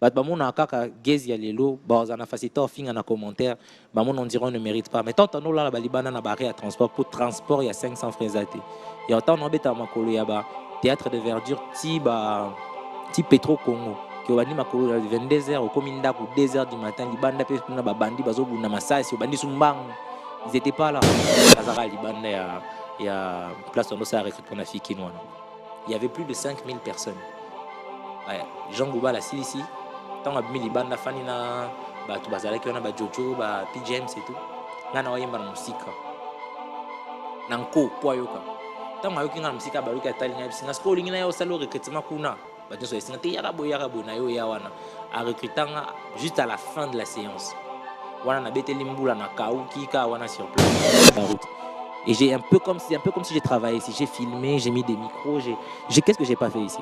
Bamon a kaka gez ya lelo, bazana facilité finga na commentaire, bamon on dirait on ne mérite pas. Mais tant on là la balibana na barré à transport pour transport il y a 500 francs zate. Et autant on beta makolo ya ba théâtre de verdure ti Petro Congo. Qui obani makolo 22h au cominda pour 2h du matin libanda pe na ba bandi bazo buna masasi obandi sumbangu. Ils étaient pas là. Kazara libanda ya place on a recruté pour fille kinwana. Il y avait plus de 5000 personnes. Ouais, Jean Gouba la ici. Tant que Milibanda Fanina, tout bazalaki on a Jojo, P. James et tout. Nana oyemba na musika. Nanko poyoka. Tant que yokinga musika baluka talinga bisinga scrolling na yo salo recrutement kuna. Ba nso esinga te yarabo na yo ya wana. A recrutanga juste à la fin de la séance. Wana na beteli mbula na kauki ka wana sur place. Et j'ai un peu comme si j'ai travaillé ici, j'ai filmé, j'ai mis des micros, qu'est-ce que j'ai pas fait ici?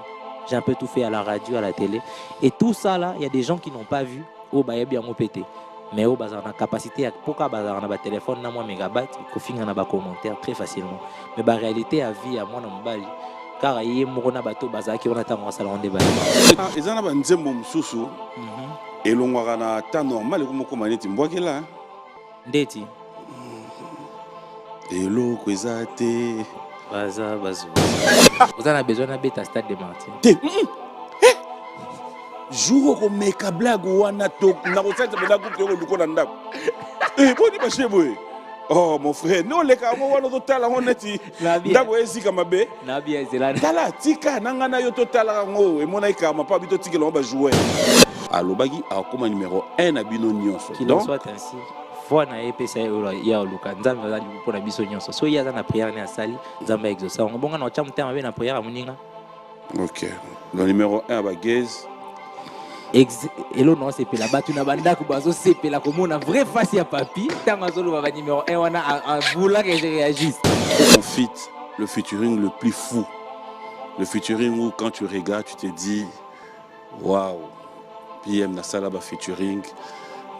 J'ai un peu tout fait à la radio, à la télé. Et tout ça là, il y a des gens qui n'ont pas vu. Oh, bah, il y a bien pété. Mais oh, bah, on a capacité, pourquoi bah, on a un téléphone, on a un mégabyte, il on a un commentaire très facilement. Mais bah, réalité, à vie, à moi, on a bali. Car il y a un bateau, bah, qui on attend au salon des bali. Ils en ont un nzembo msusu. Et l'on a un temps normal, comme on a dit, on là. Ndeti. Et l'eau, quoi, t'es. Baza, bazo. Vous en avez besoin d'un bêta stade de Martin. Jour où mes câbles wana to na ko sente bela ko ko luko na ndako. Boni ba cheboy. Oh mon frère, non les ka wana to tala honeti. Ndako ezika mabe. Na bia zelana. Tala tika nanga na yo to tala ngo e mona ikama pa bito tikelo ba jouer. Alobagi a comme numéro 1 na bino nyonso. Qu'il en soit ainsi. Fois na EPC ya oluka nzambe za pour na biso nyonso. So ya za na prière na sali, nzambe exauce. On bonga na chamu tema na prière muninga. OK. Le numéro 1 ba Gez. Elo non c'est pela batu na banda ku bazo sepela comme on a vrai face ya papi tanga zolo ba numéro 1 wana a voula que je réagisse. On fit le featuring le plus fou. Le featuring où quand tu regardes tu te dis waouh. PM na sala ba featuring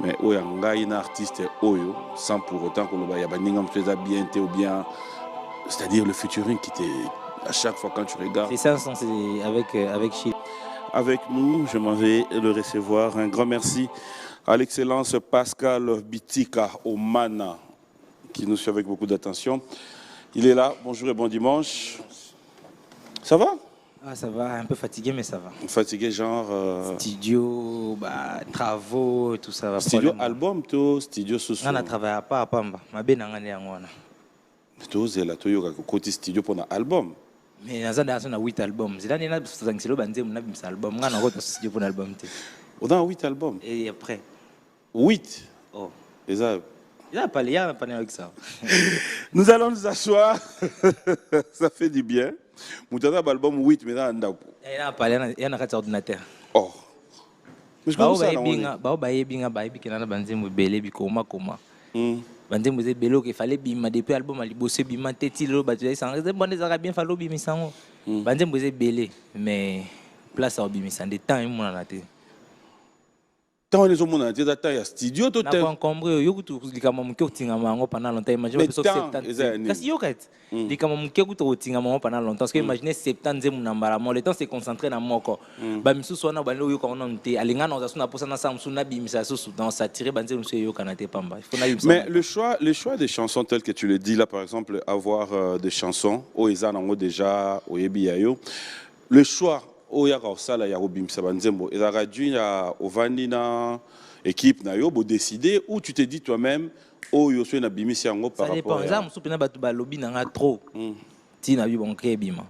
mais oya ngai na artiste oyo sans pour autant que le ya baninga mteza bien ou bien c'est-à-dire le featuring qui te à chaque fois quand tu regardes. C'est ça c'est avec Chili. Avec nous, je m'en vais le recevoir. Un grand merci à l'excellence Pascal Bitika Omana, qui nous suit avec beaucoup d'attention. Il est là. Bonjour et bon dimanche. Ça va? Ah, ça va, un peu fatigué, mais ça va. Fatigué, genre. Studio, travaux, tout ça va. Studio album, tout, studio sous. On ne travaille pas à Pamba. Ma belle n'a pas de tout, c'est là, tout, côté studio pour un album. Mais on a 8 albums. C'est là que on a un album. On a un album. On a 8 albums. Et après 8. Oh. Et ça. Il n'y a pas avec ça. Nous allons nous asseoir. Ça fait du bien. Nous avons un album 8, mais là, il y a un ordinateur. Oh. Mais je comprends ça. Bande mose belo ke fallait bima depuis album ali bossé bima teti lo ba tu ça bande ça bien fallo bima sango bande mose belé mais place à bima ça des temps mon na té tant les hommes na té data ya studio to te na encombré yo kutu likama mke tinga mango pendant longtemps imagine so 70 kasi yo kat likama mke kutu tinga mango pendant longtemps parce que imaginez 70 mon mbala mo le temps c'est concentré na moko ba misusu wana ba yo ko non té alinga na za suna posa na samsu na bimisa susu dans ça tirer bande mse yo kanate pamba mais le choix des chansons telles que tu le dis là par exemple avoir des chansons o eza nango déjà o yebi yayo le choix oya ka sala ya obimisa banzembo et la radio ya ovandi na équipe na yo bo décider ou tu te dis toi-même oh yo so na bimisi yango par rapport ça dépend musupe na batu ba lobby na nga trop ti na bi bon bima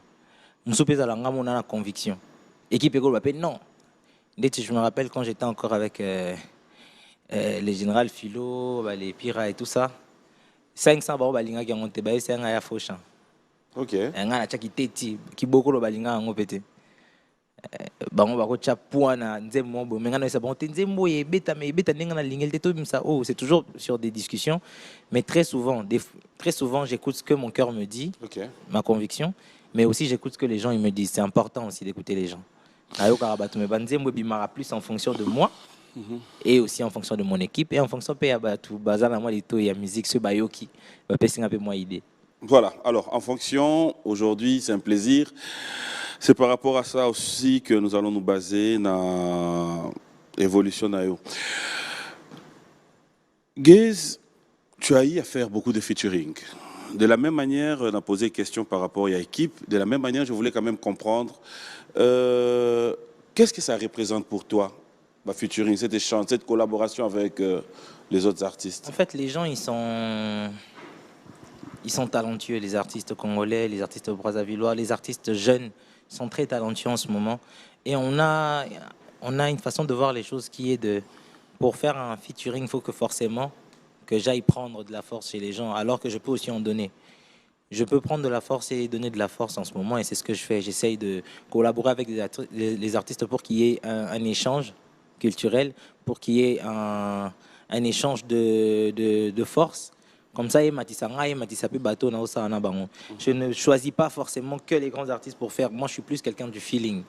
musupe za langa mona na conviction équipe eko ba pe non ndeti je me rappelle quand j'étais encore avec les général Philo les Pira et tout ça 500 ba balinga ki ngonte ba ese nga ya fauchan OK nga na chaki teti ki boko lo balinga ngo pété bango bako chapwana nzembo bo menga na bon nzembo ye beta mais beta ninga na lingel te to bimsa oh c'est toujours sur des discussions mais très souvent j'écoute ce que mon cœur me dit ma conviction mais aussi j'écoute ce que les gens ils me disent c'est important aussi d'écouter les gens ayo karabatu me banzembo bimara plus en fonction de moi et aussi en fonction de mon équipe et en fonction pe ya batu bazana moi les to ya musique ce bayoki ba pesinga un peu moi idée. Voilà, alors en fonction aujourd'hui c'est un plaisir. C'est par rapport à ça aussi que nous allons nous baser dans évolution na yo. Gaze, tu as eu à faire beaucoup de featuring. De la même manière, on a posé une question par rapport à l'équipe. De la même manière, je voulais quand même comprendre qu'est-ce que ça représente pour toi, le featuring, cet échange, cette collaboration avec les autres artistes. En fait, les gens, ils sont talentueux, les artistes congolais, les artistes brazzavillois, les artistes jeunes sont très talentueux en ce moment. Et on a une façon de voir les choses qui est de... Pour faire un featuring, il faut que forcément que j'aille prendre de la force chez les gens, alors que je peux aussi en donner. Je peux prendre de la force et donner de la force en ce moment, et c'est ce que je fais. J'essaye de collaborer avec les artistes pour qu'il y ait un échange culturel, pour qu'il y ait un échange de force. Comme ça, je ne choisis pas forcément que les grands artistes pour faire. Moi, je suis plus quelqu'un du feeling.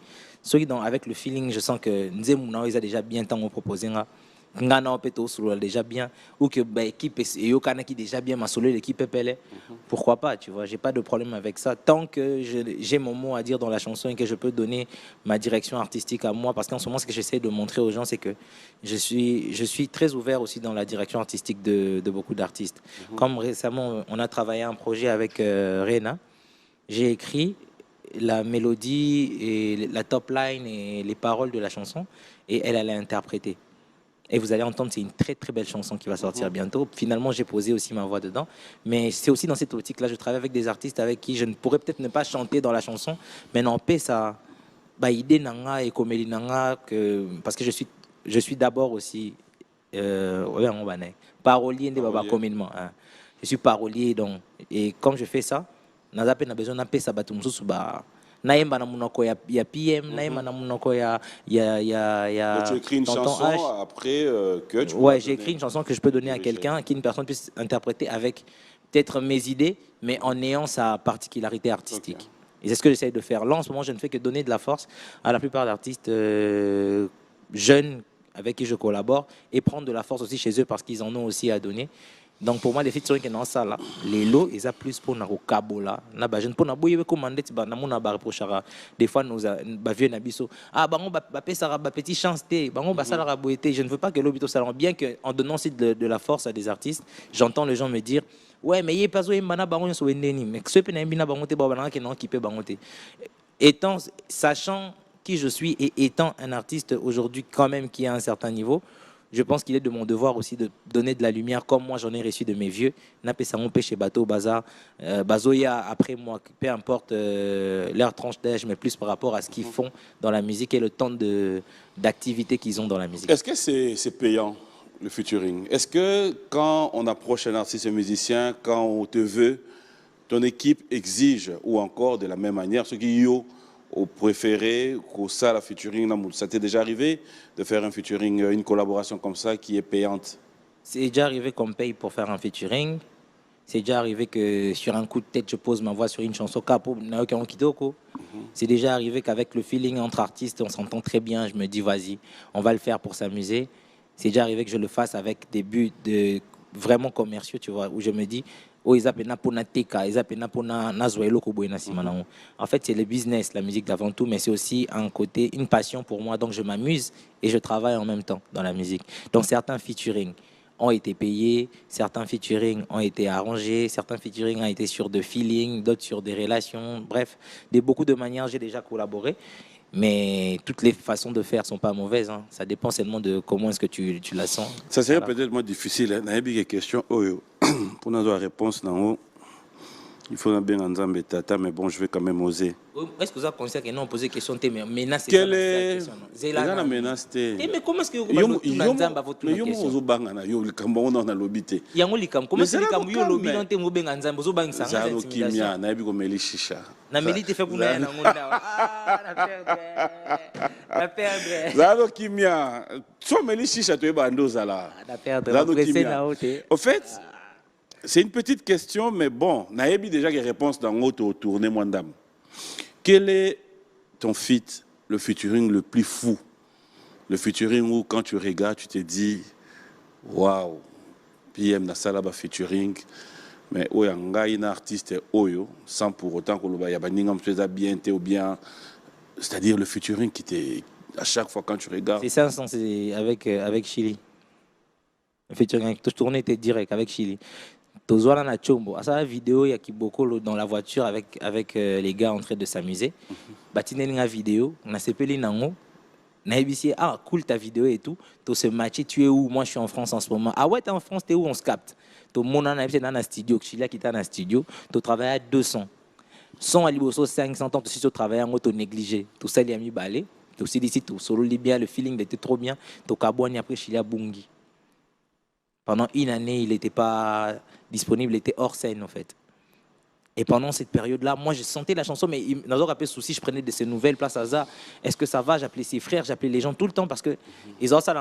Avec le feeling, je sens que Nzemuna, ils ont déjà bien tant proposé. Ngana déjà bien, ou que l'équipe qui déjà bien m'a solo l'équipe Pele, pourquoi pas, tu vois, j'ai pas de problème avec ça tant que j'ai mon mot à dire dans la chanson et que je peux donner ma direction artistique à moi, parce qu'en ce moment ce que j'essaie de montrer aux gens, c'est que je suis très ouvert aussi dans la direction artistique de beaucoup d'artistes. Comme récemment on a travaillé un projet avec Rena, j'ai écrit la mélodie et la top line et les paroles de la chanson, et elle allait interpréter. Et vous allez entendre, c'est une très très belle chanson qui va sortir bientôt. Finalement, j'ai posé aussi ma voix dedans. Mais c'est aussi dans cette optique-là, je travaille avec des artistes avec qui je ne pourrais peut-être ne pas chanter dans la chanson, mais non, ça, idée nanga et comédie nanga, parce que je suis d'abord aussi parolier de baba comédement. Je suis parolier, donc, et comme je fais ça, on a besoin d'un peu ça naimba na munoko ya PM, naimba na munoko ya Donc tu écris une chanson H. après que tu ouais, j'ai écrit une chanson que je peux donner à quelqu'un, qu'une personne puisse interpréter avec peut-être mes idées, mais en ayant sa particularité artistique. Okay. Et c'est ce que j'essaie de faire. Là, en ce moment, je ne fais que donner de la force à la plupart d'artistes jeunes avec qui je collabore, et prendre de la force aussi chez eux parce qu'ils en ont aussi à donner. Donc pour moi, les featuring qui sont dans ça là, les lots, ils ont plus pour nous kabola. Na ba jeune pour nous boyer commander ti ba na mona ba reprochara. Des fois nous ba vieux na biso. Ah bango ba pesa ba petit chance té, bango ba sala boité. Je ne veux pas que l'obito salon, bien que en donnant aussi de la force à des artistes, j'entends les gens me dire ouais mais yé pas zo mbana bango so ndeni, mais ce pe na mbina bango té ba bana ke non qui peut bango té. Étant sachant qui je suis et étant un artiste aujourd'hui quand même qui est à un certain niveau, je pense qu'il est de mon devoir aussi de donner de la lumière comme moi j'en ai reçu de mes vieux. Napé Samon chez Bateau, Bazar, Bazoya après moi, peu importe leur tranche d'âge, mais plus par rapport à ce qu'ils font dans la musique et le temps d'activité qu'ils ont dans la musique. Est-ce que c'est payant, le featuring? Est-ce que quand on approche un artiste, un musicien, quand on te veut, ton équipe exige, ou encore de la même manière, ce qui y a au préféré, au ça, la featuring, ça t'est déjà arrivé de faire un featuring, une collaboration comme ça qui est payante? C'est déjà arrivé qu'on me paye pour faire un featuring. C'est déjà arrivé que sur un coup de tête, je pose ma voix sur une chanson Capo Naoki Kitoko. C'est déjà arrivé qu'avec le feeling entre artistes, on s'entend très bien. Je me dis, vas-y, on va le faire pour s'amuser. C'est déjà arrivé que je le fasse avec des buts vraiment commerciaux, tu vois, où je me dis, en fait, c'est le business, la musique d'avant tout, mais c'est aussi un côté, une passion pour moi. Donc, je m'amuse et je travaille en même temps dans la musique. Donc, certains featuring ont été payés, certains featuring ont été arrangés, certains featuring ont été sur de feeling, d'autres sur des relations. Bref, de beaucoup de manières, j'ai déjà collaboré. Mais toutes les façons de faire ne sont pas mauvaises. Hein. Ça dépend seulement de comment est-ce que tu la sens. Ça serait peut-être moins difficile. Hein. Il y a des questions. Pour nous avoir réponse, il faut bien en Zambie, mais bon, je vais quand même oser. Est-ce que vous avez pensé que non, poser des questions, mais menace? Quelle est la menace? Mais comment est-ce que vous avez Nzamba votre question? Comment est-ce que vous avez lobité? Comment est-ce que vous avez lobité? Vous avez Nzamba, vous avez Nzamba. Zalo kimia, na ebi ko meli shisha. Na meli te fait pour na ngona. Ah, la perdre. Zalo kimia, so meli shisha to eba ndozala. La perdre. Zalo kimia. Au fait, c'est une petite question, mais bon, Naebi déjà des réponses dans l'autre tournée, moi dame. Quel est ton feat, le featuring le plus fou? Le featuring où quand tu regardes, tu te dis, waouh, PM na salaba featuring, mais où y a un artiste oyo, sans pour autant que le bayabaningam faisait bien ou bien, c'est-à-dire le featuring qui était à chaque fois quand tu regardes. C'est 500, c'est avec Chili. Le featuring, tout tourné était direct avec Chili. Tozoala na Chombo. À sa vidéo, il y a Kiboko dans la voiture avec les gars en train de s'amuser. Batine une vidéo, on a sepelé nango. Naibisi, ah cool ta vidéo et tout. Tu se matché, tu es où? Moi je suis en France en ce moment. Ah ouais, t'es en France, t'es où? On se capte. Tu mon dans un studio, Chili qui est dans un studio, tu travailles à 200. 100 à Liboso 500 ans, tu suis au travail en auto négligé. Tout ça, il y a mis balé. Tu aussi dit, tu solo bien, le feeling était trop bien. Tu as après Chili à Bungi. Pendant une année, il n'était pas disponible, il était hors scène en fait. Et pendant cette période-là, moi, je sentais la chanson, mais dans un rappel souci, je prenais de ces nouvelles places à ça. Est-ce que ça va? J'appelais ses frères, j'appelais les gens tout le temps parce que ils ont ça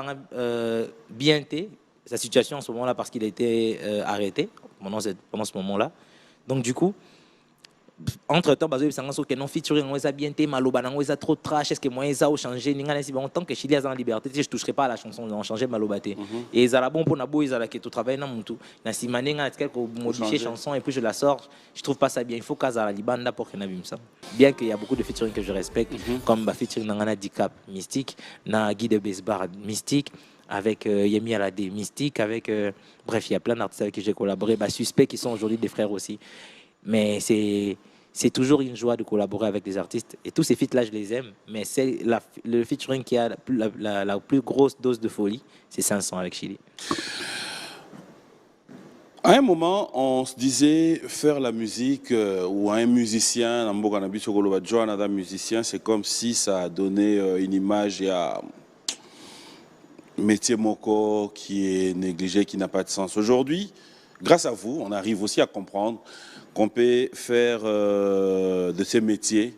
bien été, sa situation en ce moment-là, parce qu'il a été arrêté pendant ce moment-là. Donc, du coup, entre-temps, il y a non featuring, on a bien été, Maloba, on a trop trash, est-ce que moi, ils ont changé? En tant que Chili est en liberté, je ne toucherai pas à la chanson, ils ont changé Maloba. Et ils ont bon pour Nabo, ils ont tout travaillé dans mon tout. Dans si mané, quelques modifier chanson et puis je la sors, je trouve pas ça bien. Il faut qu'à la Libanda pour qu'on ait vu ça. Bien qu'il y a beaucoup de featuring que je respecte, comme le featuring Nangana Dicap, Mystique, na Guy de Besbar, Mystique, avec Yemi Alade, Mystique, avec bref, il y a plein d'artistes avec qui j'ai collaboré, Suspect qui sont aujourd'hui des frères aussi. Mais c'est toujours une joie de collaborer avec des artistes. Et tous ces feats-là, je les aime. Mais c'est le featuring qui a la plus grosse dose de folie, c'est 500 avec Chili. À un moment, on se disait faire la musique ou un musicien, musicien, c'est comme si ça a donné une image à métier moko qui est négligé, qui n'a pas de sens. Aujourd'hui, grâce à vous, on arrive aussi à comprendre qu'on peut faire de ces métiers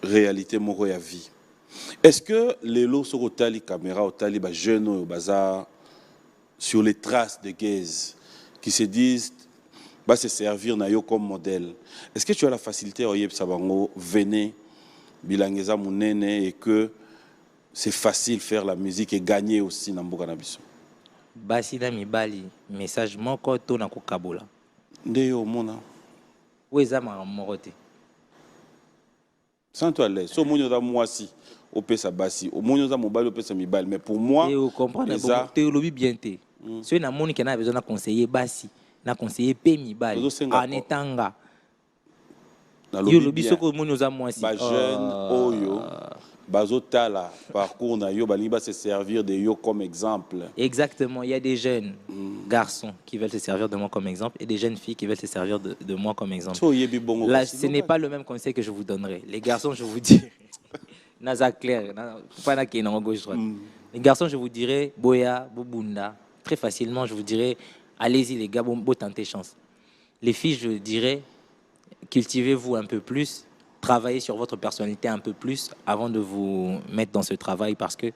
réalité moko ya vie. Est-ce que les lots sur les caméras, les jeunes au bazar, sur les traces de Gaze, qui se disent bah, se servir na yo comme modèle, est-ce que tu as la facilité à Oyeb Sabango, venez, bilangeza munene, et que c'est facile de faire la musique et gagner aussi dans Mboka Nabiso? Basi na mibali, message moko to na kokabola. Ndeyo mona. Weza ma morote. Sans toi l'aise. So monyo da mwasi au pesa basi, au monyo da mobile au pesa mibali, mais pour moi, et vous comprenez ça te lobby bien té. Ceux na moni qui na besoin de conseiller basi, na conseiller pe mibali. Anetanga. Yo lobby soko monyo za mwasi. Ba jeune oyo. Bazotala, parcours na yo, baliba se servir de yo comme exemple. Exactement, il y a des jeunes garçons qui veulent se servir de moi comme exemple et des jeunes filles qui veulent se servir de moi comme exemple. Là, ce n'est pas le même conseil que je vous donnerai. Les garçons, je vous dis, naza clair, pas na kena gauche droite. Les garçons, je vous dirais, boya, bobunda, très facilement, je vous dirais, allez-y les gars, bon tentez chance. Les filles, je dirais, cultivez-vous un peu plus. Travailler sur votre personnalité un peu plus avant de vous mettre dans ce travail parce que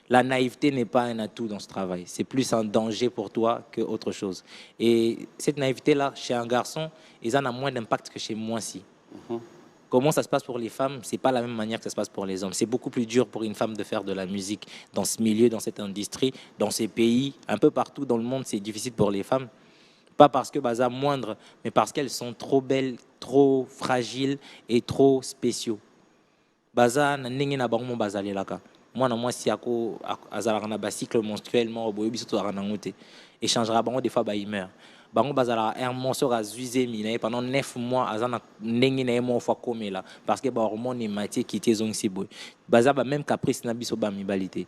la naïveté n'est pas un atout dans ce travail. C'est plus un danger pour toi qu'autre chose. Et cette naïveté-là, chez un garçon, ils en ont moins d'impact que chez moi aussi. Comment ça se passe pour les femmes? C'est pas la même manière que ça se passe pour les hommes. C'est beaucoup plus dur pour une femme de faire de la musique dans ce milieu, dans cette industrie, dans ces pays, un peu partout dans le monde, c'est difficile pour les femmes. Pas parce que baza moindre, mais parce qu'elles sont trop belles, trop fragiles et trop spéciaux. Baza na ndenge na bango mo bazali laka. Moi na moi si ako azala na ba cycle menstruellement boyo biso to arana ngote. Échangera bango des fois ba humeur. Bango bazala un morceau à zuizemi na pendant 9 mois azana ndenge na mo fois comme là parce que ba hormone et matière qui te zong si boy. Baza ba même caprice na biso ba mibalité.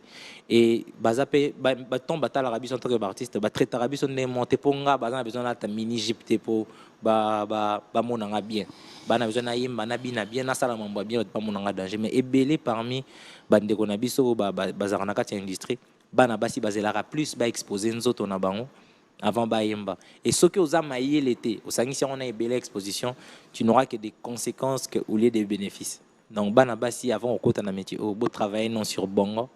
Et baza pe ba ton batala rabiso en tant qu'artiste ba traiter rabiso ne monter ponga baza besoin la ta mini jipte po ba monanga bien. Bana besoin na yemba na bina bien na sala mambo bien ba monanga danger mais ebelé parmi bande ko na biso bazara na kati industrie bana basi bazelaka plus ba exposer nzoto na bango avant Bayemba. Et ce que vous avez l'été, au Sangi, si on a une belle exposition, tu n'auras que des conséquences au lieu des bénéfices. Donc, Banabasi, avant, au côté de métier, au beau travail non sur Bongo,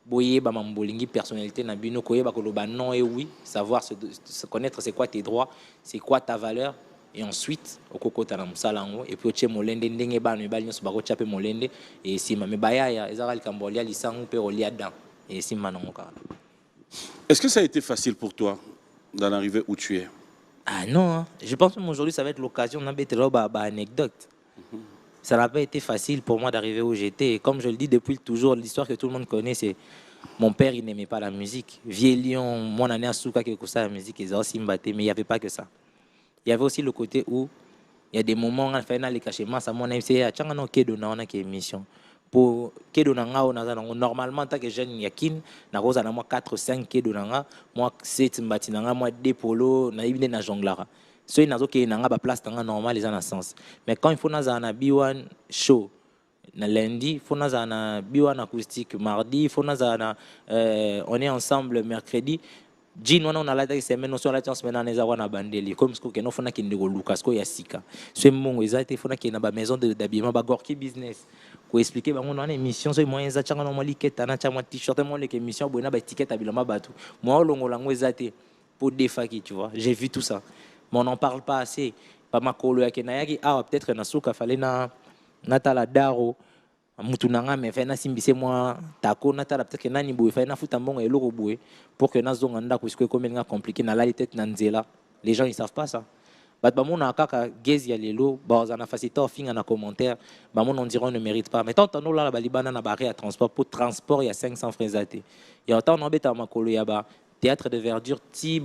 boyer, mambolingi, personnalité, nabino, koye, bakoloba, non et oui, savoir se connaître c'est quoi tes droits, c'est quoi ta valeur. Et ensuite, au côté de Msalango, et puis au tché molende, ndenge ban, mebal, nyos bako tchape molende, et si ma mebaya, ya, ezara kambolia, lisangu, pe olia dan, et si manonga. Est-ce que ça a été facile pour toi d'en arriver où tu es? Ah non, hein. Je pense qu'aujourd'hui, ça va être l'occasion d'en mettre une anecdote. Ça n'a pas été facile pour moi d'arriver où j'étais. Et comme je le dis depuis toujours, l'histoire que tout le monde connaît, c'est mon père, il n'aimait pas la musique. Vieux lion, mon année à Souka, qui écoutait la musique, ils ont aussi mbatté, mais il n'y avait pas que ça. Il y avait aussi le côté où il y a des moments où on fait les cachements, ça m'a dit, ah, tiens, on a une émission. Pour kedo nanga on a normalement tant que jeune yakin na rosa na moi 4 5 kedo nanga moi 7 mbati nanga moi 2 polo na ibine na jonglara so inazo ke nanga ba place tanga normal les en sens mais quand il faut na za na B1 show na lundi il faut na za na B1 acoustique mardi il faut na za na on est ensemble mercredi Jean on a la semaine on la semaine on est à bandeli comme ce que nous faisons qui ndego Lucas ko ya sika c'est mon exact il faut na qui na ba maison d'habillement ba gorki business ko expliquer ba on a une émission so moyen za tchanga no mo liketa na tchama t-shirt mo les émission bona ba étiquette habillement batu moi longo lango ezate pour défaki tu vois j'ai vu tout ça mais on n'en parle pas assez pas ma kolo ya kenayaki ah peut-être na suka fallait na tala daro mutu nanga me fait na simbise moi tako na tala peut-être que nani boue fait na futa mbongo eloko boue pour que na zonga ndako puisque comme nga compliqué na la tête na nzela les gens ils savent pas ça bat ba mona kaka gezi ya lelo ba za na facilité finga na commentaire ba mona on dirait on ne mérite pas mais tant on là ba libana na barré à transport pour transport il y a 500 francs até et autant on embête à makolo ya ba théâtre de verdure ti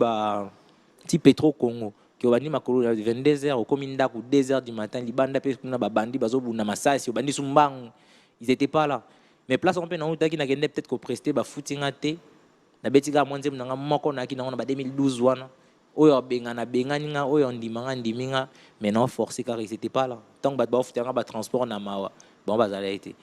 Petro Congo qui obani makolo 22h au commune ndako 2h du matin libanda pe na ba bandi bazo bunda masasi obandi sumbangu ils étaient pas là mais place on peut na utaki na kende peut-être ko prester ba footinga te na betika mwanze mnanga moko na ki na ba 2012 wana oyo bengana benganinga oyo ndimanga ndiminga mais non forcé car ils étaient pas là tant que ba footinga ba transport na mawa bon ba ça été.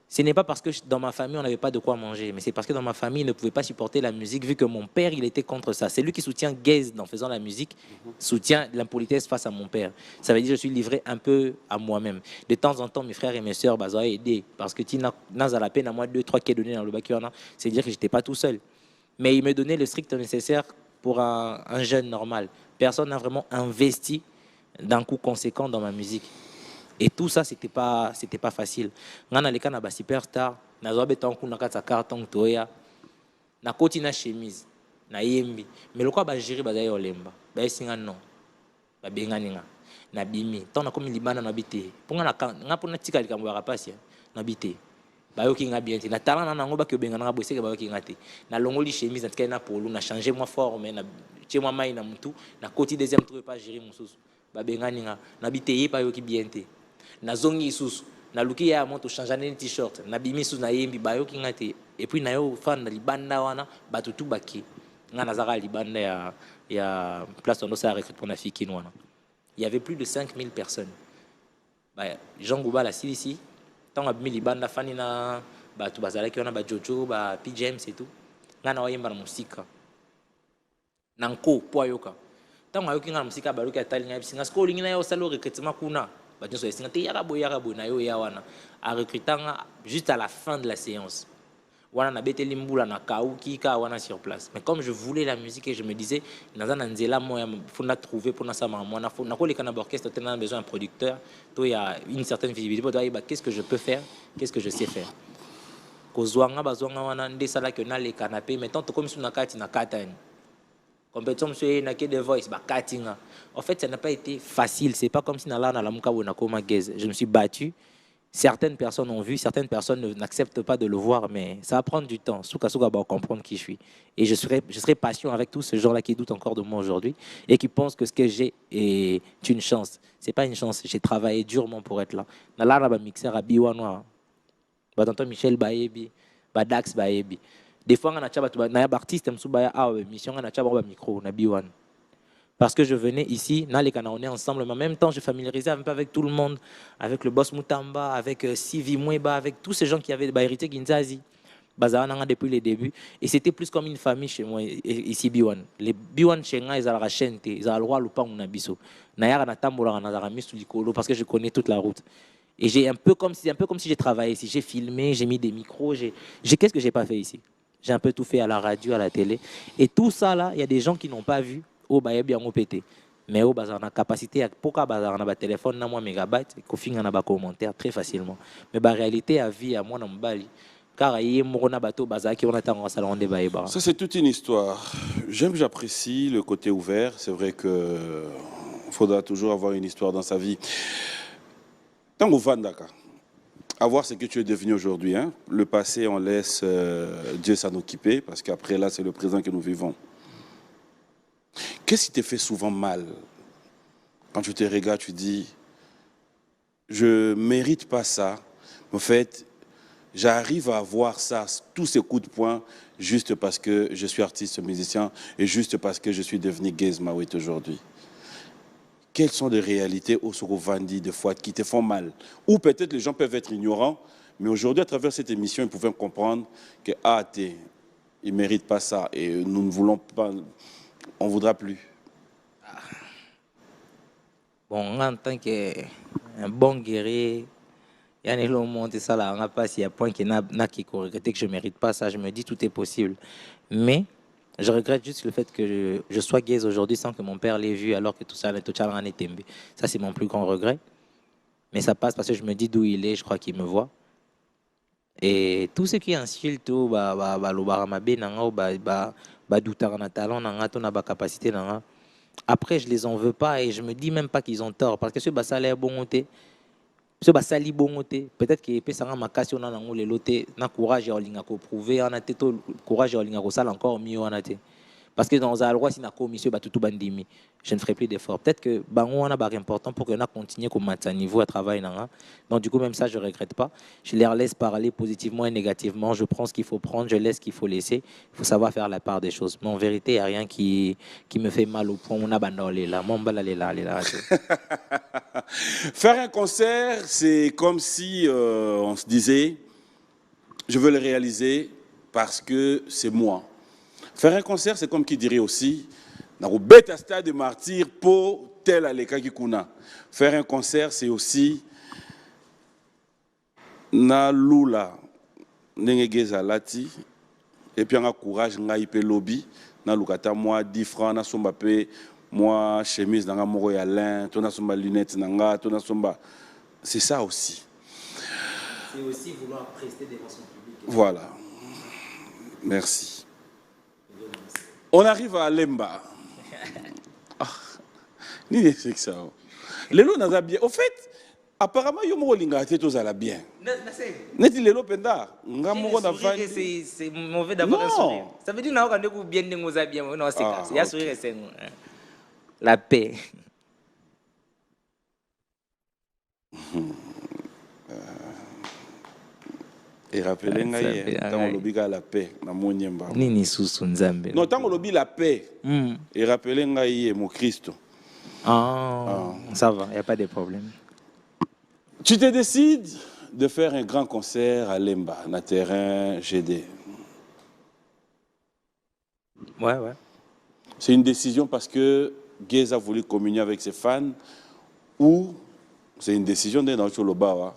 Ce n'est pas parce que dans ma famille, on n'avait pas de quoi manger, mais c'est parce que dans ma famille, ils ne pouvaient pas supporter la musique, vu que mon père, il était contre ça. C'est lui qui soutient Gaze en faisant la musique, soutient l'impolitesse face à mon père. Ça veut dire que je suis livré un peu à moi-même. De temps en temps, mes frères et mes sœurs, bah, ont aidé, parce que tu n'as la peine à moi 2-3 qui est donné dans le bac, c'est dire que je n'étais pas tout seul. Mais il me donnait le strict nécessaire pour un jeune normal. Personne n'a vraiment investi d'un coup conséquent dans ma musique. Et tout ça, c'était pas facile. Ngana les kana ba superstar, na zobe tanku na kata carton toya, na koti na chemise, na yembi. Mais le quoi ba gérer ba zayo lemba. Ba singa non. Ba bengani nga. Na bimi. Tant na komi libana na bité. Ponga na pona tika likambo ya rapasi na bité. Ba yo kinga bien. Na talana na ngoba ke bengana nga boseke ba yo kinga te. Na longoli chemise na tika na polo, na changer moi forme na chez moi mai na mutu, na koti deuxième tour pas gérer mususu. Ba bengani nga. Na bité ye pa yo ki bien te. Na zongi isusu na luki ya moto changer ne t-shirt na bimi susu na yembi bayo kingate et puis na yo fan na libanda wana batutu baki nga na zaka libanda ya place on ça recrute pour na fiki wana il y avait plus de 5000 personnes ba Jean Gouba la ici tant abimi libanda fani na batu bazala ki wana ba Jojo ba P James et tout nga na oyemba na musika nanko po ayoka tant ayoki nga na musika ba luki atalinga bisinga skolingi na yo salo recrutement kuna à recrutant juste à la fin de la séance. Sur place. Mais comme je voulais la musique et je me disais, il faut trouver pour ça. On a besoin d'un producteur. Il y a une certaine visibilité. Qu'est-ce que je peux faire? Qu'est-ce que je sais faire? Compétition monsieur na de voice ba katinga. En fait, ça n'a pas été facile, c'est pas comme si na la muka na koma gaze. Je me suis battu. Certaines personnes ont vu, certaines personnes n'acceptent pas de le voir, mais ça va prendre du temps. Souka souka va comprendre qui je suis. Et je serai patient avec tous ces gens-là qui doutent encore de moi aujourd'hui et qui pensent que ce que j'ai est une chance. C'est pas une chance, j'ai travaillé durement pour être là. Na la ba mixeur à Biwanwa. Ba tonton Michel Baebi, ba Dax Baebi. Des fois, on a un artiste qui a une mission, on a un micro, on a B1. Parce que je venais ici, on est ensemble, mais en même temps, je familiarisais un peu avec tout le monde, avec le boss Moutamba, avec Sivi Moueba, avec tous ces gens qui avaient hérité Ginzazi. Depuis les débuts. Et c'était plus comme une famille chez moi, ici B1. Les B1 chez moi, ils ont la chaîne, ils ont le droit de faire biso. Parce que je connais toute la route. Et j'ai un peu comme si j'ai travaillé ici. J'ai filmé, j'ai mis des micros. Qu'est-ce que j'ai pas fait ici? J'ai un peu tout fait à la radio, à la télé. Et tout ça, là, il y a des gens qui n'ont pas vu. Oh, bah, il y a bien pété. Mais oh, bah, on a capacité, pourquoi bah, on a un téléphone, on a un mégabyte, qu'on finit on a un commentaire très facilement. Mais la réalité, à vie, à moi, on a Bali. Car il y a un bateau, qui on attend en salon de Baïba. Ça, c'est toute une histoire. J'apprécie le côté ouvert. C'est vrai qu'il faudra toujours avoir une histoire dans sa vie. Tango Vandaka, à voir ce que tu es devenu aujourd'hui. Hein. Le passé, on laisse Dieu s'en occuper, parce qu'après là, c'est le présent que nous vivons. Qu'est-ce qui te fait souvent mal? Quand tu te regardes, tu dis, je ne mérite pas ça. En fait, j'arrive à avoir ça, tous ces coups de poing, juste parce que je suis artiste musicien et juste parce que je suis devenu Gaze Mawet aujourd'hui. Quelles sont les réalités au Sorovandi de fois qui te font mal? Ou peut-être les gens peuvent être ignorants, mais aujourd'hui, à travers cette émission, ils pouvaient comprendre que ils ne méritent pas ça et nous ne voulons pas, on ne voudra plus. Bon, en tant qu'un bon guerrier, il y a un monde ça là, on a pas s'il y a point qui n'a qui regretter que je mérite pas ça, je me dis tout est possible. Mais je regrette juste le fait que je sois gaze aujourd'hui sans que mon père l'ait vu alors que tout ça en était. Ça c'est mon plus grand regret. Mais ça passe parce que je me dis d'où il est, je crois qu'il me voit. Et tout ce qui insulte tout capacité après je les en veux pas et je me dis même pas qu'ils ont tort parce que ce ça a l'air bon ce basali bongote peut-être que peut sanga makasi on a nango le loté na courage ya olinga ko prouver on a te to courage ya olinga ko sala encore mieux on a te parce que dans un loi si na commission batutu bandimi je ne ferai plus d'efforts peut-être que bango on a barre important pour que na continuer comme maintenir niveau à travail nanga donc du coup même ça je regrette pas je les laisse parler positivement et négativement je prends ce qu'il faut prendre je laisse ce qu'il faut laisser il faut savoir faire la part des choses mais en vérité il y a rien qui me fait mal au point on a bandolé là mon balalé là Faire un concert, c'est comme si on se disait, je veux le réaliser parce que c'est moi. Faire un concert, c'est comme qui dirait aussi, dans le bêta stade de martyr pour tel aleka kikuna. Faire un concert, c'est aussi na lula nengegeza lati et puis on a courage nga ipe lobby na lukata moi 10 francs na somba pe moi chemise dans moro ya lin tona somba lunettes nanga tona somba c'est ça aussi. C'est aussi vouloir prester devant son public. Voilà. Merci. On arrive à Lemba. Ni des trucs ça. Lelo n'a bien. Au fait, apparemment yo mo linga te tous ala bien. Neti lelo penda. Nga mo na fani. C'est mauvais d'avoir un sourire. Ça veut dire na okande ku bien ngo za bien. Non, c'est ça. Il y a sourire c'est la paix. Et rappelez ngaye tant lobi ka la paix na monyemba. Nini susu nzambe. Non, tant lobi la paix. Et rappelez ngaye mon Christ. Ça va, il y a pas de problème. Tu te décides de faire un grand concert à Lemba, na terrain GD. Ouais. C'est une décision parce que Gaze a voulu communier avec ses fans ou c'est une décision de dans le Bawa.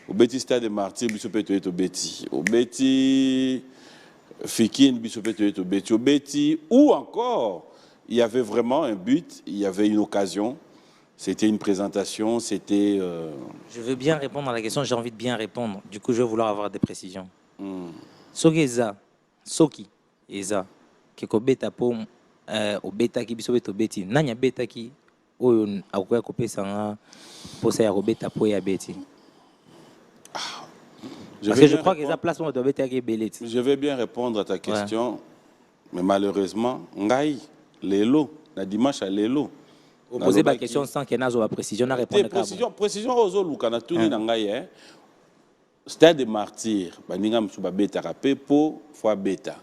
Au Betty Stade de Martyr, biso peut être au Betty. Au Betty Fikin, biso peut être au Betty. Au Betty ou encore, il y avait vraiment un but, il y avait une occasion. C'était une présentation, c'était... Je veux bien répondre à la question, j'ai envie de bien répondre. Du coup, je vais vouloir avoir des précisions. Sogeza, Soki, Eza, Keko Beta po, au Beta ki biso beto Betty. Nanya Beta ki, oyo akoya kopé sanga, posa ya Beta po ya Betty. Parce que je crois que ça place doit être belé. Je vais bien répondre à ta question, mais malheureusement, Ngai, Lelo, la dimanche à Lelo. Vous posez la question sans qu'il y ait une précision à répondre. Précision aux autres, quand on a tout dit Ngai, Stade de Martyr, Baningam Souba Beta Rapé pour fois Beta.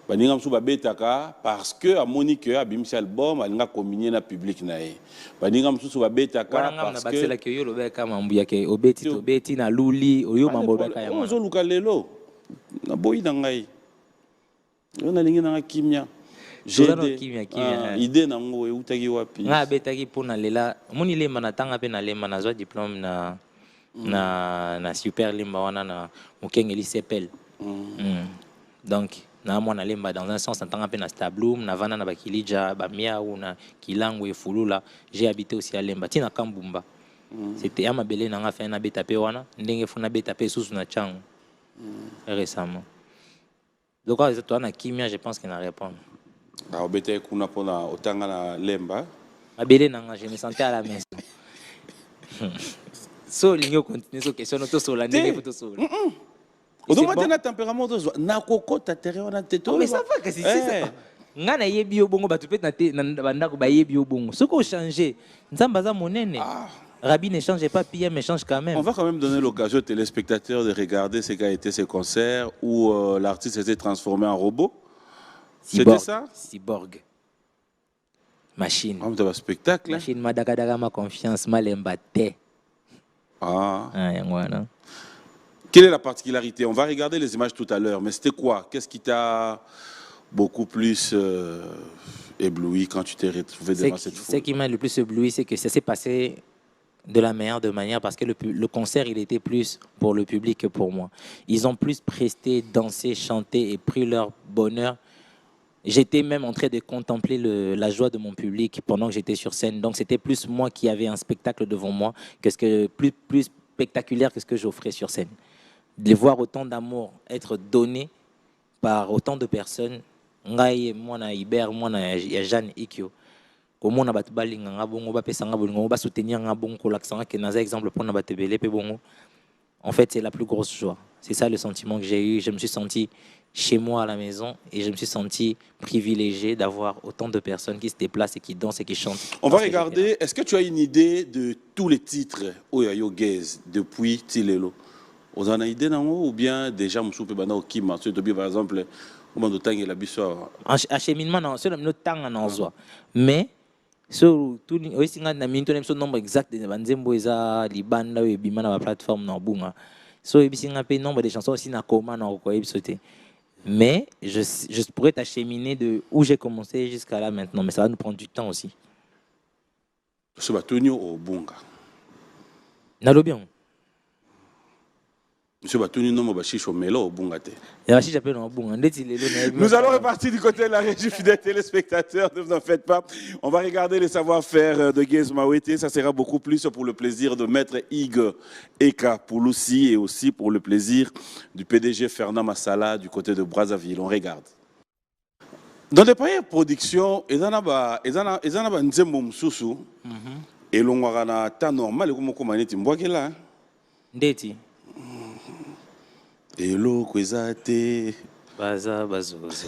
Baningam Souba Beta parce que à Monique a bimsi album, elle a communié na public nae. Baningam Souba Beta parce que c'est la que yo le bec à Mambuya ke obeti na luli oyo mamboba ka yama. Ozo luka lelo. Na boyi nangai. Yo na lingi na kimia. J'ai kimia. Idée nango e utaki wapi. Nga betaki pona lela. Moni lemba na tanga pe na lemba na zo diplôme na super lemba wana na mukengeli sepel. Donc na mwana lemba dans un sens en tant que na Stabloum na vana na bakilija ba miaou na kilangu et fulula j'ai habité aussi à Lemba tina Kambumba c'était ama belé na nga fait na beta pe wana ndenge funa beta pe sous na changu récemment donc quand toi na kimia je pense qu'il na répondre au beta kuna pona otanga na Lemba ma belé na nga je me sentais à la maison So lingo continue so question to so la ndenge to so. Odomate na tempérament to na kokota terre on a teto. Mais ça va que c'est ça. Ngana yebi obongo batu peut na banda ko ba yebi obongo. Ce qu'on changer, nzamba za monene. Rabbi ne change pas, PM change quand même. On va quand même donner l'occasion aux téléspectateurs de regarder ce qu'a été ces concerts où l'artiste s'était transformé en robot. C'était ça? Cyborg. Machine. On un spectacle. Machine madagadaga ma confiance malembate. Ah. Voilà. Quelle est la particularité? On va regarder les images tout à l'heure, mais c'était quoi? Qu'est-ce qui t'a beaucoup plus ébloui quand tu t'es retrouvé devant cette foule? Ce qui m'a le plus ébloui, c'est que ça s'est passé de la meilleure de manière parce que le concert, il était plus pour le public que pour moi. Ils ont plus presté, dansé, chanté et pris leur bonheur. J'étais même en train de contempler la joie de mon public pendant que j'étais sur scène. Donc c'était plus moi qui avais un spectacle devant moi, plus spectaculaire que ce que j'offrais sur scène. De voir autant d'amour être donné par autant de personnes. Moi, na Iber, moi, na Jeanne Ikyo. Comment on a battu balinga ngabongo ba pesa ngabongo ba soutenir ngabongo ko l'accent que naza exemple pour na batebele pe bongo. En fait, c'est la plus grosse joie. C'est ça le sentiment que j'ai eu. Je me suis senti chez moi à la maison et je me suis senti privilégié d'avoir autant de personnes qui se déplacent et qui dansent et qui chantent. On va regarder. Est-ce que tu as une idée de tous les titres Oyayo Gaze depuis Tilelo? Vous en avez une idée ou bien déjà Moussou Pebana Okima? Par exemple, acheminement non, c'est le temps en soi. Mais so tout aussi na minto nem so nombre exact de banzembo eza libanda we bima na plateforme na bunga. So ebisinga pe nombre de chansons aussi na koma na ko ebisoté. Mais je pourrais t'acheminer de où j'ai commencé jusqu'à là maintenant, mais ça va nous prendre du temps aussi. So batonio au bunga. Na lobion. Monsieur Batouni, non, Bachicho Melo au Bungate. Nous allons repartir du côté de la régie, fidèles téléspectateurs, ne vous en faites pas. On va regarder les savoir-faire de Gaze Mawete. Ça sera beaucoup plus pour le plaisir de Maître Hugues Eka Pouloussi et aussi pour le plaisir du PDG Fernand Massala du côté de Brazzaville. On regarde. Dans les premières productions, ils en ont Nzembo Msusu et l'on a un temps normal comme on a dit Mbouakela. Ndeti. Hello, Kwezate. Baza, bazozo.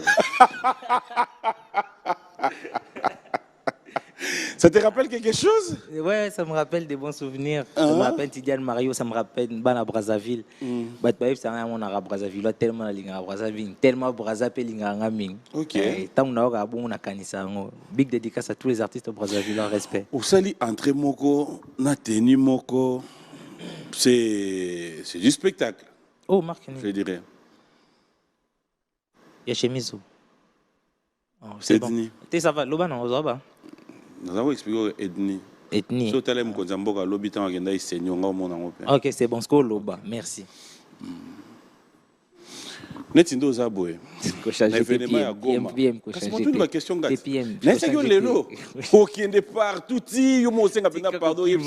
Ça te rappelle quelque chose? Ouais, ça me rappelle des bons souvenirs. Ça me rappelle Tidiane Mario, ça me rappelle Bana Brazzaville. Batbaïf, c'est un arabe Brazzaville, tellement la ligne à Brazzaville, tellement Brazzaville, ligne à Ngaming. Ok. Tant on a bon à Kanissa. Big dédicace à tous les artistes de Brazzaville, en respect. Au sali entre moko, na tenu moko, c'est du spectacle. Oh, Marc, je dirais. Il y a chemise. C'est bon. Ça va, l'oba non, ça va. Nous avons expliqué ethnie. Ethnie. Si tu as Mkonzamboka, l'obi tant agenda est seigneur, ok, c'est bon, c'est quoi l'oba? Merci. Netindo Zaboué. L'événement à Goma. Parce que tu as question gâte. N'est-ce que les lots aucun départ, tout y est, moi, c'est un pardon, il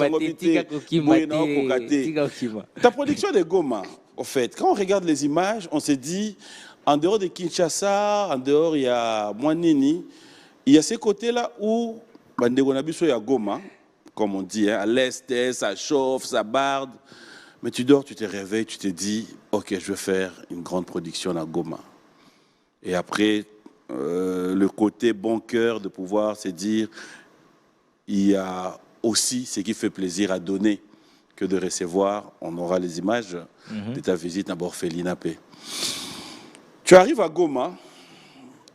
ta production de Goma, en fait, quand on regarde les images, on se dit, en dehors de Kinshasa, en dehors, il y a Mouanini, il y a ces côtés-là où, il y a Goma, comme on dit, à l'est, ça chauffe, ça barde. Mais tu dors, tu te réveilles, tu te dis, ok, je vais faire une grande production à Goma. Et après, le côté bon cœur de pouvoir se dire, il y a aussi ce qui fait plaisir à donner que de recevoir. On aura les images de ta visite à Borfelina P. Tu arrives à Goma,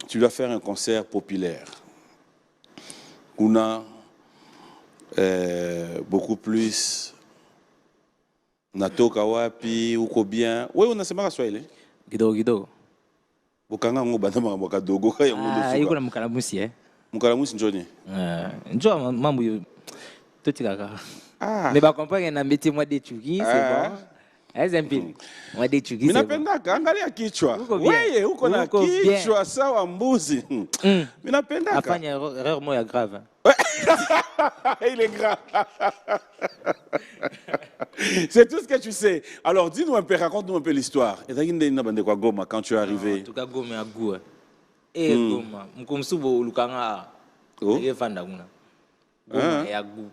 tu vas faire un concert populaire. On a beaucoup plus natoka wapi uko bien wewe unasema Kiswahili kidogo bukanga ngo bana maka dogo ka yango ndosuka yuko na mukalamusi mukalamusi njoni njoo mambo yo totikaka mais ba comprendre na métier moi de Tchugi c'est bon exemple moi de Tchugi mina pendaka angalia kichwa wewe uko na kichwa sawa mbuzi mina pendaka afanya erreur moya grave il est grave. C'est tout ce que tu sais. Alors, dis-nous un peu, raconte-nous un peu l'histoire. Et quand tu es arrivé? En tout cas, Goma a goût. Et Goma, Mkomsubo Lukanga, Goma a goût.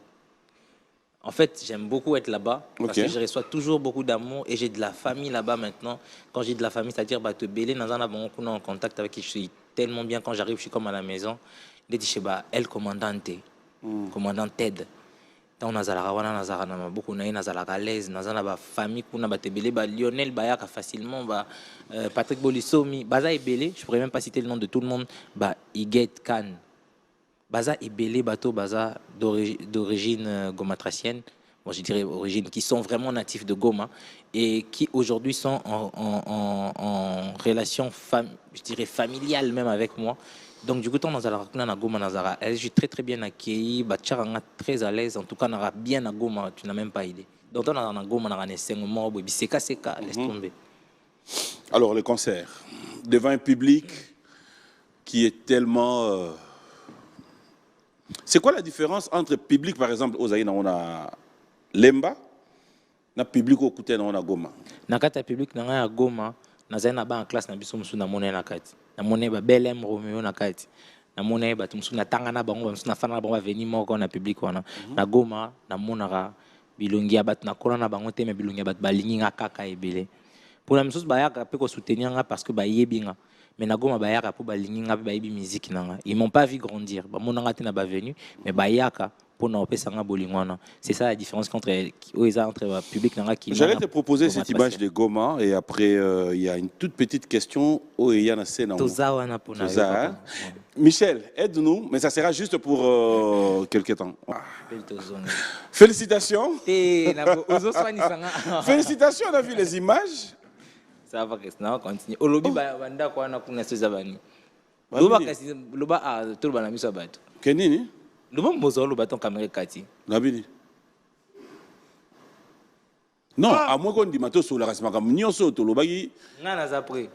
En fait, j'aime beaucoup être là-bas parce Ok. que je reçois toujours beaucoup d'amour et j'ai de la famille là-bas maintenant. Quand j'ai de la famille, c'est-à-dire bah, te belé dans un abon en contact avec qui je suis tellement bien. Quand j'arrive, je suis comme à la maison. Il dit, bah, elle commandante, commandant Ted. Tant nazala wana nazala na beaucoup na nazala à l'aise, nazala ba famille kuna ba tebele ba Lionel Bayaka facilement ba Patrick Bolisomi, baza ebele, je pourrais même pas citer le nom de tout le monde, ba Iguet Khan. Baza ebele bateau baza d'origine gomatracienne, bon je dirais origine qui sont vraiment natifs de Goma et qui aujourd'hui sont en relation je dirais familiale même avec moi. Donc du coup, on a Goma Nazara. Je suis très très bien accueilli, Batcharanga très à l'aise. En tout cas, on a bien à Goma, tu n'as même pas idée. Donc on a Goma, on a un enseignement, c'est seka, laisse tomber. Alors, les concerts, devant un public qui est tellement... C'est quoi la différence entre public, par exemple, aux Aïna, on a Lemba, na public au côté, on a Goma? Nakata public, on a Goma, on a en classe, on a na monnaie na kati. Na monnaie ba Belem Romeo na kati. Na monnaie ba tumsu na tangana bango, ba na fana bango venir moko na public wana. Na Goma, na monara bilongi ya bat na kona na bango te me bilongi ya bat balingi nga kaka ebele. Pour la misusu bayaka pe ko soutenir nga parce que ba yebinga. Mais na Goma bayaka pour balingi nga ba yebi musique nanga. Ils m'ont pas vu grandir. Ba monanga te na ba venu, mais bayaka pour na opesa nga bolingwana. C'est ça la différence entre le public nanga qui. J'allais te proposer cette image de Goma et après il y a une toute petite question où il y a une scène. Michel, aide-nous, mais ça sera juste pour quelques temps. Félicitations. Félicitations, on a vu les images. Ça va rester, on continue. Olobi banda kwa na kuna seza bani. Loba kasi loba tout le banami so bato. Kenini? Loba mbozo loba ton caméra kati. Nabini. Non, à moins qu'on dit mato sur la race makam nyonso to loba gi. Ngana za pré.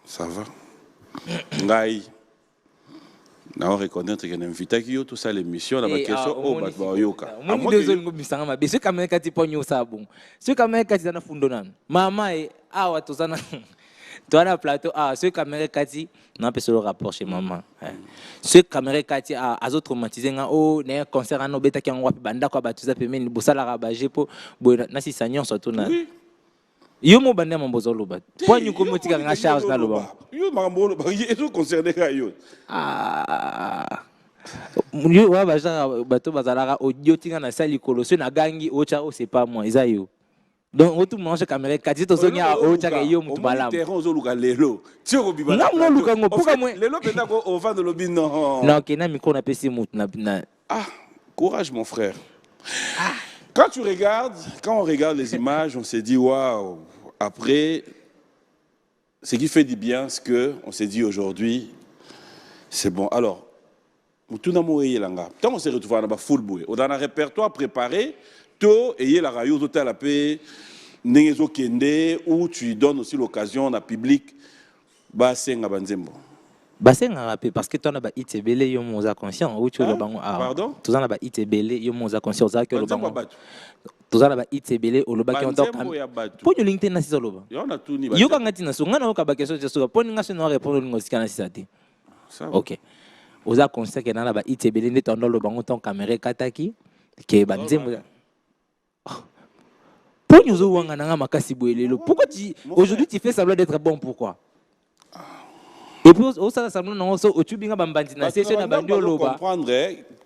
Ça va. Ngai. Na reconnaître qu'il y a un invité qui tout ça l'émission la question oh bat ba yoka. Moi désolé ngobisanga mabe. Ce caméra kati ponyo sa bon. Ce caméra kati na fundo nan. Mama e awa to sana. Toi na plateau ce caméra kati na pe le rapport chez maman. Ce caméra kati azo traumatisé nga na concert ano beta ki ngwa banda kwa batuza pemeni bosala rabaje po na si sanyon surtout na. Yo mo bande mambozo loba. Po nyuko motika nga charge na loba. Yo mambo loba yezo concerné ka yo. Yo wa baja bato bazalaka audio tinga na sali koloso na gangi ocha o c'est pas moi eza yo. Donc tout mange caméra kati to zonya ocha ka yo mutu malamu. Terrain zo luka lelo. Ti ko bibala. Na mo luka ngo poka mo. Lelo penda ko au vent de lobi non. Non ke na micro na pesi mutu na. Courage mon frère. Quand on regarde les images, on s'est dit waouh. Après, ce qui fait du bien, c'est que on s'est dit aujourd'hui, c'est bon. Alors, tout le monde est là. Quand on s'est retrouvé dans la full bouée, on a un répertoire préparé, tout et la radio, tout à la paix, n'engezo kende, où tu donnes aussi l'occasion à public, bassin à banzembo. Bassin à rapper parce que tu as été belé yo moza conscient où tu le bango pardon tu as été belé yo moza conscient ça que le bango tu as été belé au loba qui on donc pour ñu linkte na sisa loba yo ka ngati na so ngana ka ba question je so pour nga se no répondre ngosika na sisa te OK oza conscient que na ba été belé ne tondo le bango ton caméra kataki ke banzembo pour nous zo wanga na makasi boelelo pourquoi aujourd'hui tu fais semblant d'être bon pourquoi? Et puis, au sein de ça, nous avons comprendre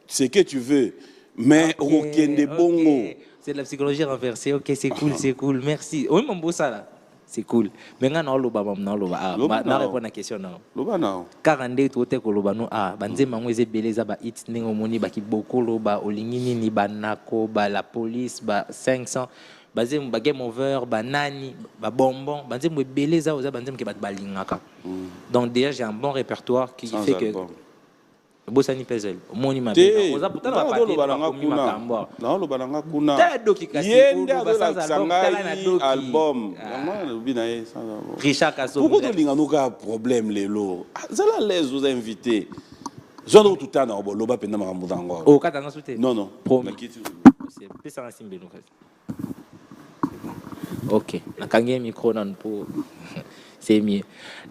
ce que tu veux, mais okay. C'est de la psychologie renversée. Ok, c'est cool, c'est cool. Merci. Oui, mon beau ça là. C'est cool. Mais maintenant, on va répondre à la question. Car on est tout à l'heure, banze mangweze beleza ba it ningo moni ba kiboko ba olingini ni banako ba la police ba 500 basé ba game over ba nani ba bonbon banze mo beleza oza banze ke bat balingaka. Donc déjà j'ai un bon répertoire qui fait que bosani puzzle moni ma bien oza pourtant ba parler na lo balanga kuna yenda do la sangai album vraiment bina ça Richard Kasso pourquoi to linga no ka problème lelo zala les aux invités zono tout temps na loba penda makambo ngo o katanga souté non c'est plus ça simbe no OK nakangi micro nan pour c'est mieux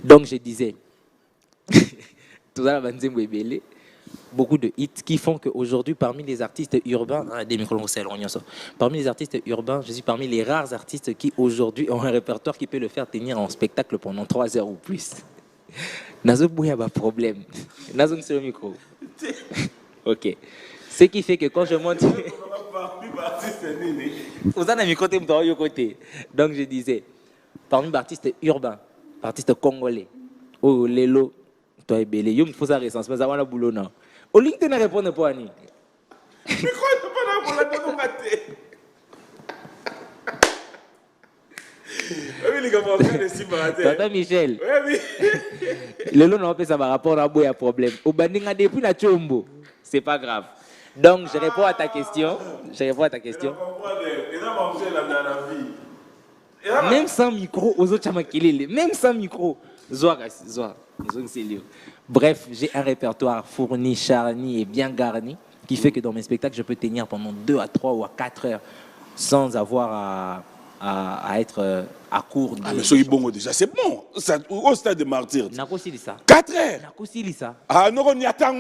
donc je disais tout ça banzembo ebele beaucoup de hits qui font qu'aujourd'hui, parmi les artistes urbains, parmi les artistes urbains, je suis parmi les rares artistes qui aujourd'hui ont un répertoire qui peut le faire tenir en spectacle pendant 3 heures ou plus. Nazo Bouya a un problème. Nazo c'est le micro. Ok. Ce qui fait que quand je monte. Vous en avez côté, côté. Donc je disais, parmi les artistes urbains, artistes congolais, oh Lelo, toi et Belé, il faut ça recensement, ça va la boulot non. Au ligne tu n'as répondu pas ni. Mais quoi tu peux pas pour la maté. Oui les gars, on va ici barater. Tata Michel. Oui oui. Lelo n'a pas ça par rapport à boy à problème. Au bandinga depuis la chombo. C'est pas grave. Donc je réponds à ta question. Je réponds à ta question. Même sans micro, aux autres même sans micro. Bref, j'ai un répertoire fourni, charni et bien garni qui fait que dans mes spectacles, je peux tenir pendant 2 à 3 ou à 4 heures sans avoir à être à court. Ah, mais soyez bon déjà, c'est bon. Ça, au stade de martyrs. 4 heures. Ah, non, on y attend.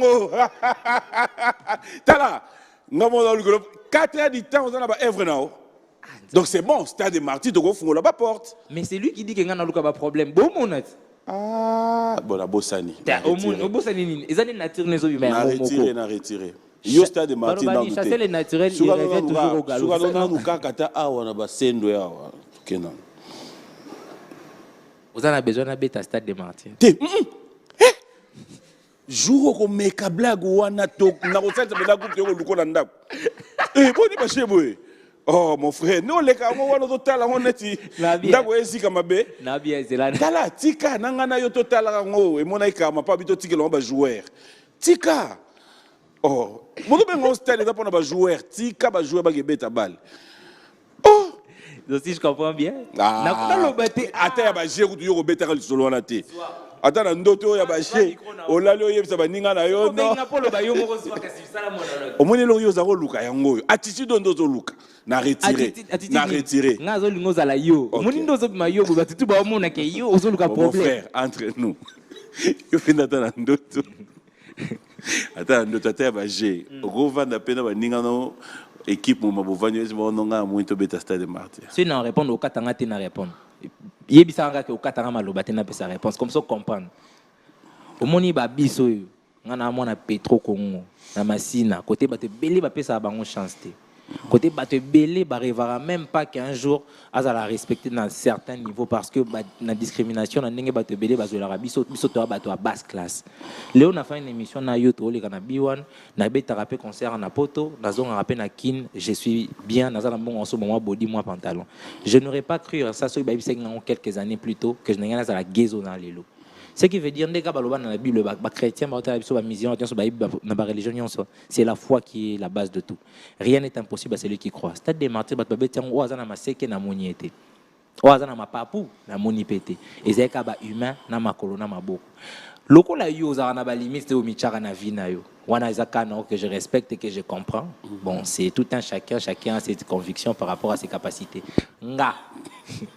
Tala, 4 heures du temps, on a pas œuvre now. Donc c'est bon, stade de martyrs, donc on fout la porte. Mais c'est lui qui dit qu'il y a un problème. Bon, mon net. Ah, bon, la bossani. Au bossani, ils ont une nature les humains. Na retiré. Yo stade de martyrs dans le chasser les naturels, il revient toujours au galop. Souvent nous kakata awa na basendo awa. Kenan. Vous en avez besoin d'un bêta stade de martyrs. Jour ko meka blague wana to na ko sala bela groupe yo luko na ndako. Boni ba cheboy. Oh mon frère, nous les gars, on va total on neti. Ndako esika mabe. Na bien zelana. Tala tika nanga na yo total ngo e mona ikama pa bito tikelo ba joueur. Tika. Oh, mon ben stade da pona ba joueur, tika ba joueur ba gebeta balle. Oh, donc si je comprends bien. Na kuna lo bate ata ya ba jeru yo ko beta ka lisolo wana te. Ata na ndoto ya ba je. Olalo yebisa baninga na yo no. Omoni lo yo za ko luka yango yo. Attitude ndozo luka. Na retiré. Na retiré. Ngazo lingo za la yo. Omoni ndozo bima yo bo batutu ba omona ke yo ozo luka problème. Mon frère, entre nous. Yo fina ta na ndoto. Ata ndoto ata ba je. Rovanda pena baninga no équipe mo mabovanyo esi mo nonga muito beta stade de martyr. Si non répondre au katanga te na répondre. Yebisanga ke au katanga maloba te na pesa réponse comme ça comprendre. Omoni ba biso yo ngana mona Petro Congo na Masina côté bato belé ba pesa bango chance te. Côté bato belé ba rêvera même pas qu'un jour azala respecter dans certains niveaux parce que na discrimination na ndenge bato belé bazola biso to bato à basse classe. Léo na fait une émission na yoto le kana biwan na beta rapé concert na poto na zone rapé na kin je suis bien na zala bon en ce moment body moi pantalon. Je n'aurais pas cru ça so ba bisé quelques années plus tôt que je n'ai rien à la gezo na lelo. Ce qui veut dire que dans la Bible, les chrétiens, la religion, c'est la foi qui est la base de tout. Rien n'est impossible à celui qui croit. C'est des martyrs, na papu na moni pété et c'est ka ba humain na makolo na maboko loko la yo za na ba limite au michara na vie na yo wana ezaka na que je respecte et que je comprends. Bon, c'est tout un chacun a ses convictions par rapport à ses capacités nga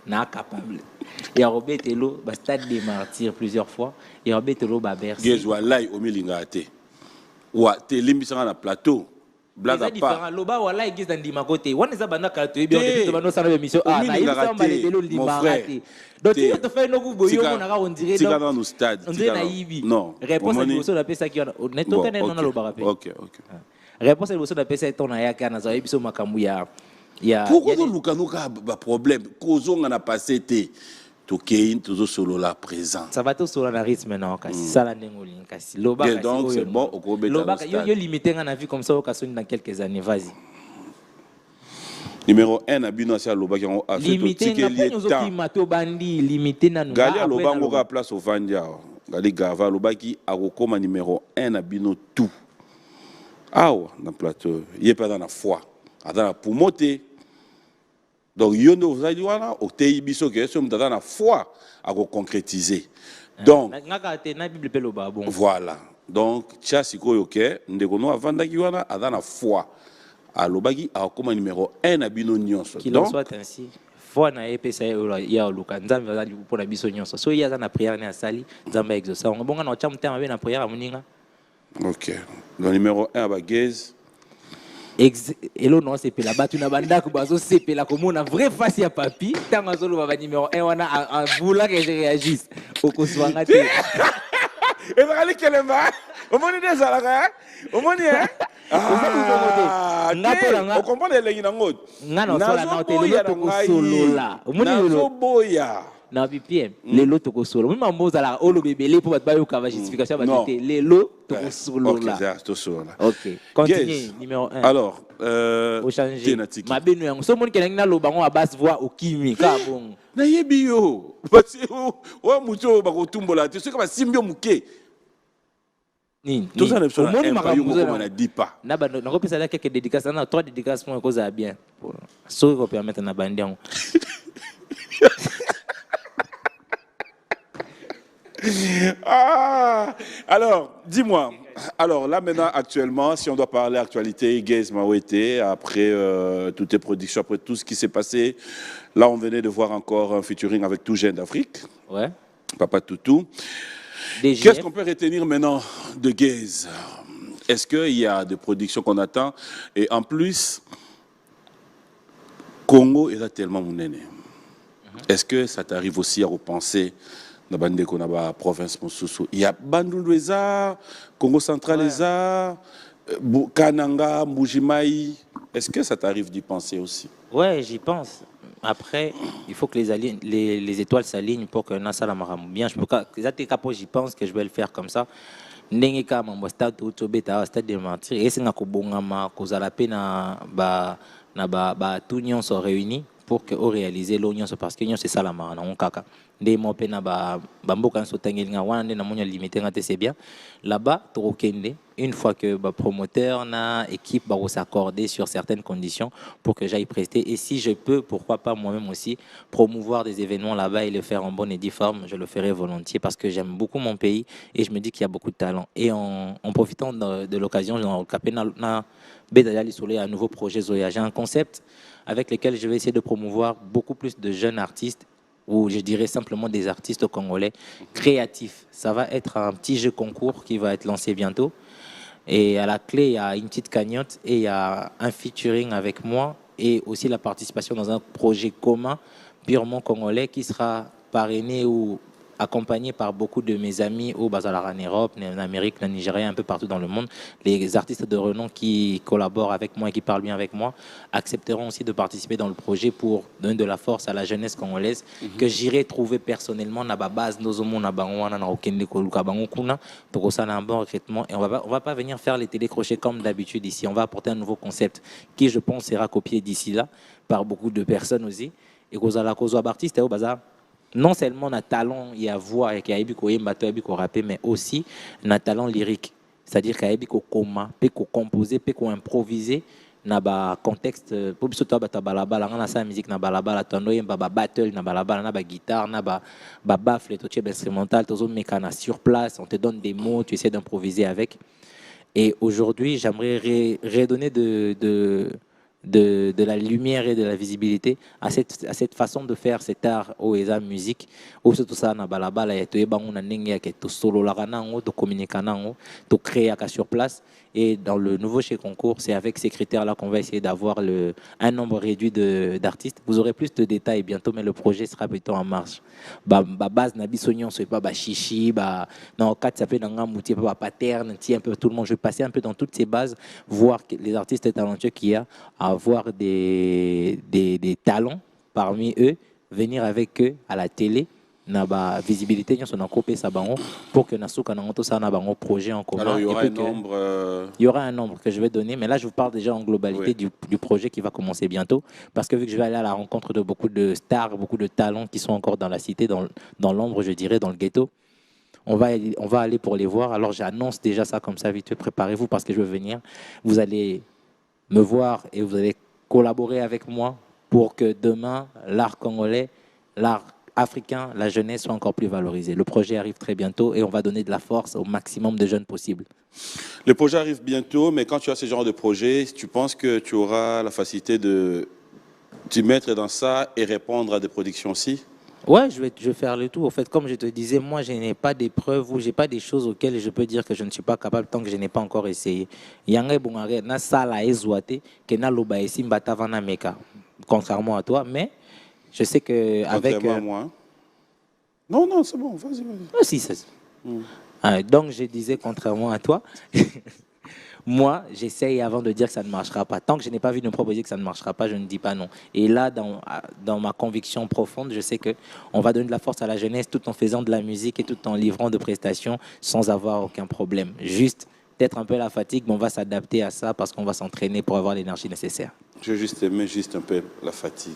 na capable ya robetelo ba stade des martyrs plusieurs fois ya robetelo ba bercy gezwa lai o milinga te wa te limbisanga na plateau. Blague pas. Loba wala igis dans ndima côté. Wana za banda ka to ebi on depuis bano sana émission. Ah, na yisa on balé telo ndima raté. Donc tu te fais no kubo yo mona ka on dirait donc. Tika no stade. On dirait na yibi. Non. Réponse à l'émission la pesa qui on net to kana na loba rapé. OK. Réponse à l'émission la pesa ton na ya kana za émission makambu ya. Pourquoi nous lukanuka ba problème kozo ngana passé té. Tokein toujours solo là présent. Ça va tout sur la rythme non kasi sala ndengoli kasi loba kasi. Donc c'est bon au Kobe. Loba yo limité ngana vie comme ça au kasoni dans quelques années, vas-y. Numéro 1 abino sia loba qui ont limité na mato bandi limité na nous. Gali loba ngo ka place au Vandia. Gali gava loba qui akokoma numéro 1 abino tout. Awa na plateau, yé pas dans la foi. Adana pour monter. Donc, il y a des biso qui sont dans la foi à concrétiser. Donc, voilà. Donc, Tchassiko Yoke, Ndekono avant d'avoir dans la foi. À l'obagi, à comme numéro 1 à Bino Nyonso. Qu'il en soit ainsi. Foi na EPSA il y a Luka. Nzambe va pour la biso Nyonso. So il y a na prière na sali, Nzambe exauce. On bon na cham terme na prière à Moninga. Ok. Le numéro 1 à Gaze. Elo non c'est pela batu na banda ko bazo c'est pela comme on a vrai face à papi tant azolo baba numéro 1 wana a voula que je réagisse oko swanga te Et voilà qu'elle est mal. Au moins des alaka. Au moins hein. Ah, on comprend les lignes en haut. Ngana sola na hotel lo to ko solola omoni lo boya. Na BPM les lots to ko solo moi mamboza la olo bebele pour ba yo ka justification ba te les lots to ko solola. OK, continue numéro 1. Alors au changer ma benu yango so moni kelengi na lo bango a basse voix au kimi ka bon na yebi yo parce que o muto ba ko tumbola te so ka ba simbio muke. Tout ça ne peut pas. Je vais quelques dédicaces. 3 dédicaces pour cause bien. Ce qu'on peut mettre dans la bande. Alors, dis-moi. Alors là maintenant, actuellement, si on doit parler actualité, Gaze Mawete, après toutes tes productions, après tout ce qui s'est passé, là on venait de voir encore un featuring avec Tout Jeune d'Afrique. Ouais. Papa Toutou. Qu'est-ce qu'on peut retenir maintenant de Gaze? Est-ce qu'il y a des productions qu'on attend? Et en plus, Congo est là tellement mon aîné. Est-ce que ça t'arrive aussi à repenser dans la province Moussousou? Il y a Bandouloueza, Congo Central, Kananga, Mbujimaï. Est-ce que ça t'arrive d'y penser aussi? Ouais, j'y pense. Après, il faut que les étoiles s'alignent pour que Nasa la maramou bien. Je peux pas, j'y pense que je vais le faire comme ça. N'engeka mambo stade utobeta stade de mentir et c'est nga kobongama kozala pe na tout nyons sont réunis pour que réaliser l'union parce que nyons c'est ça la mara na kaka ndé mo pe na mboka so tangelinga wana na monyo limité ngate c'est bien là-bas torokende une fois que promoteur na équipe va s'accorder sur certaines conditions pour que j'aille prester et si je peux pourquoi pas moi-même aussi promouvoir des événements là-bas et le faire en bonne et due forme je le ferai volontiers parce que j'aime beaucoup mon pays et je me dis qu'il y a beaucoup de talent et en profitant de l'occasion j'ai un nouveau projet Zoya. J'ai un concept avec lequel je vais essayer de promouvoir beaucoup plus de jeunes artistes ou je dirais simplement des artistes congolais créatifs. Ça va être un petit jeu concours qui va être lancé bientôt. Et à la clé, il y a une petite cagnotte et il y a un featuring avec moi et aussi la participation dans un projet commun purement congolais qui sera parrainé ou accompagné par beaucoup de mes amis au Bazalar en Europe, en Amérique, en Nigeria, un peu partout dans le monde. Les artistes de renom qui collaborent avec moi et qui parlent bien avec moi accepteront aussi de participer dans le projet pour donner de la force à la jeunesse congolaise que j'irai trouver personnellement na base nozomo na bangwana na okende koluka bango kuna pour ça un bon recrutement et on va pas venir faire les télécrochets comme d'habitude ici. On va apporter un nouveau concept qui je pense sera copié d'ici là par beaucoup de personnes aussi et cause à la cause artiste au bazar. Non seulement un talent, il y a voix, il y a rapper, mais aussi un talent lyrique. C'est-à-dire qu'il y a des comma, peut composer, peut improviser dans le contexte. Pour que tu aies la musique, na balabala, tu as un battle, na balabala, na guitare, na baffle, tu as instrumental, tu as sur place, on te donne des mots, tu essaies d'improviser avec. Et aujourd'hui, j'aimerais redonner de la lumière et de la visibilité à cette façon de faire cet art au ESA musique ou surtout ça na balabala ya toyeba ngona ndenge ya to solo la kanango to communiquer nango to créer sur place et dans le nouveau chez concours c'est avec ces critères là qu'on va essayer d'avoir un nombre réduit d'artistes. Vous aurez plus de détails bientôt mais le projet sera plutôt en marche base na bisognon c'est pas chichi non quatre ça peut dans ngambouti pas pattern un peu tout le monde je vais passer un peu dans toutes ces bases voir les artistes talentueux qu'il y a avoir des talents parmi eux, venir avec eux à la télé, na visibilité pour que Nasuka na projet en commun. Alors il y aura un nombre. Il y aura un nombre que je vais donner, mais là je vous parle déjà en globalité du projet qui va commencer bientôt, parce que vu que je vais aller à la rencontre de beaucoup de stars, beaucoup de talents qui sont encore dans la cité, dans l'ombre, je dirais, dans le ghetto. On va aller pour les voir. Alors j'annonce déjà ça comme ça, vite fait, préparez-vous parce que je veux venir. Vous allez me voir et vous allez collaborer avec moi pour que demain, l'art congolais, l'art africain, la jeunesse soit encore plus valorisée. Le projet arrive très bientôt et on va donner de la force au maximum de jeunes possible. Le projet arrive bientôt, mais quand tu as ce genre de projet, tu penses que tu auras la facilité de t'y mettre dans ça et répondre à des productions aussi? Ouais, je vais faire le tout. En fait, comme je te disais, moi, je n'ai pas des preuves ou j'ai pas des choses auxquelles je peux dire que je ne suis pas capable tant que je n'ai pas encore essayé. Yanga bongare na sala ezouate que na loba esi mbata vana meka. Contrairement à toi, mais je sais que avec Contrairement à moi. Hein. Non, non, c'est bon, vas-y, vas-y. si, donc je disais contrairement à toi. Moi, j'essaye avant de dire que ça ne marchera pas. Tant que je n'ai pas vu de me proposer que ça ne marchera pas, je ne dis pas non. Et là, dans ma conviction profonde, je sais qu'on va donner de la force à la jeunesse tout en faisant de la musique et tout en livrant de prestations sans avoir aucun problème. Juste peut-être un peu la fatigue, mais on va s'adapter à ça parce qu'on va s'entraîner pour avoir l'énergie nécessaire. J'ai juste aimé juste un peu la fatigue.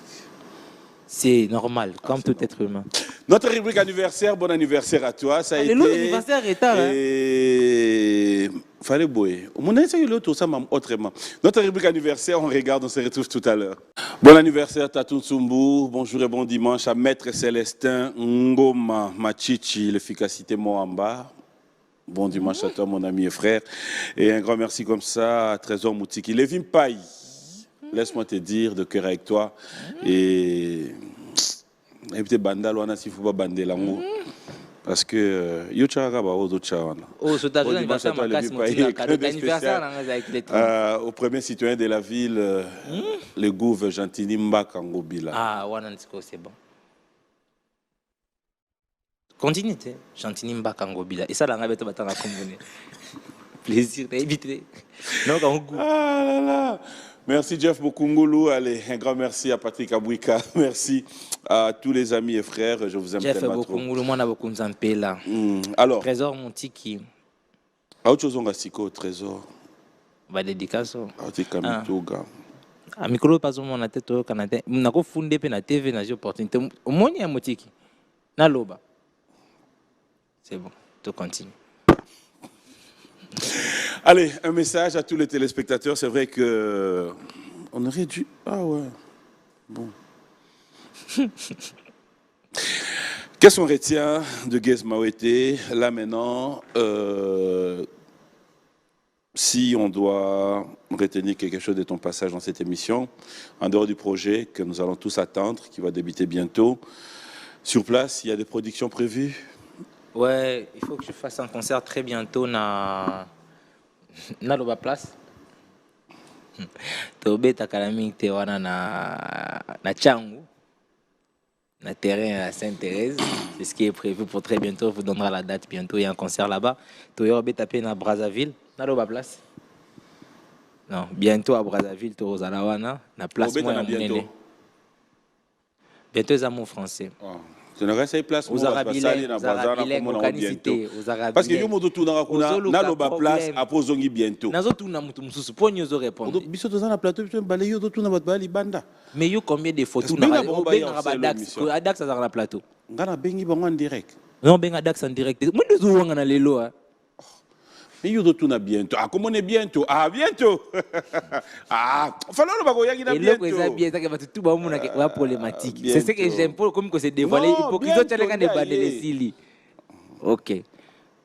C'est normal, comme tout être humain. Notre rubrique anniversaire, bon anniversaire à toi. Ça a été... L'anniversaire est tard. Et... Fallait bouer. Mon anniversaire, ça m'a autrement. Notre rubrique anniversaire, on regarde, on se retrouve tout à l'heure. Bon anniversaire, Tatou Tsumbu. Bonjour et bon dimanche à Maître Célestin Ngoma Machichi, l'efficacité Moamba. Bon dimanche à toi, mon ami et frère. Et un grand merci comme ça à Trésor Moutiki. Lévin Paille, laisse-moi te dire de cœur avec toi. Et puis, banda loana si faut pas bander l'amour. Parce que yo chara ba odo chawana. Oh, ce anniversaire avec les au premier citoyen de la ville, le gouvernement Gentini Mbaka Ngobila. Ah, Wanansko, c'est bon. Continue, Gentini Mbaka Ngobila. Et ça, là, on va battre la commune. Plaisir, éviter. Non, ah là là. Merci Jeff Bokungulu. Allez, un grand merci à Patrick Abouika. Merci à tous les amis et frères. Je vous aime Jeff tellement trop. Jeff Bokungulu, moi, on a beaucoup de là. Alors. Trésor Montiki. À autre chose, on a Siko, Trésor. Va dédicace. Ah, tu es Kamitoga. Ah, micro, pas seulement la tête au Canada. On a fondé na TV, na opportunité. Au moins, il y a Montiki. Na loba. C'est bon, tu continues. Allez, un message à tous les téléspectateurs. C'est vrai que on aurait dû... Ah ouais, bon. Qu'est-ce qu'on retient de Guez Mawete? Là maintenant, si on doit retenir quelque chose de ton passage dans cette émission, en dehors du projet que nous allons tous attendre, qui va débuter bientôt, sur place, il y a des productions prévues? Ouais, il faut que je fasse un concert très bientôt na Loba Place. Tobe takalami te wana na Tchangu, na terrain à Sainte-Thérèse. C'est ce qui est prévu pour très bientôt. On vous donnera la date bientôt. Il y a un concert là-bas. Tobe tapé na Brazzaville, na Loba Place. Non, bientôt à Brazzaville, Torozalawana, na place moi bientôt. Bientôt, c'est mon français. Tu n'as pas place aux Arabilais, parce que yo moto tout na loba place apozongi bientôt. Nazo tout na mutu mususu pour nous répondre. Biso to na plateau biso balé yo tout na bat bali banda. Mais yo combien de photos na Dax Dax ça na plateau. Ngana bengi bango en direct. Non benga Dax en direct. Moi de zo wanga na lelo hein. Mais yo tout na bientôt. Ah comment on est bientôt? Ah bientôt. Ah, fallait le bago yaki na bientôt. Et là bien ça que va tout ba mona que problématique. C'est ce que j'aime pour comme que c'est dévoilé hypocrite tu les gars de les sili. OK.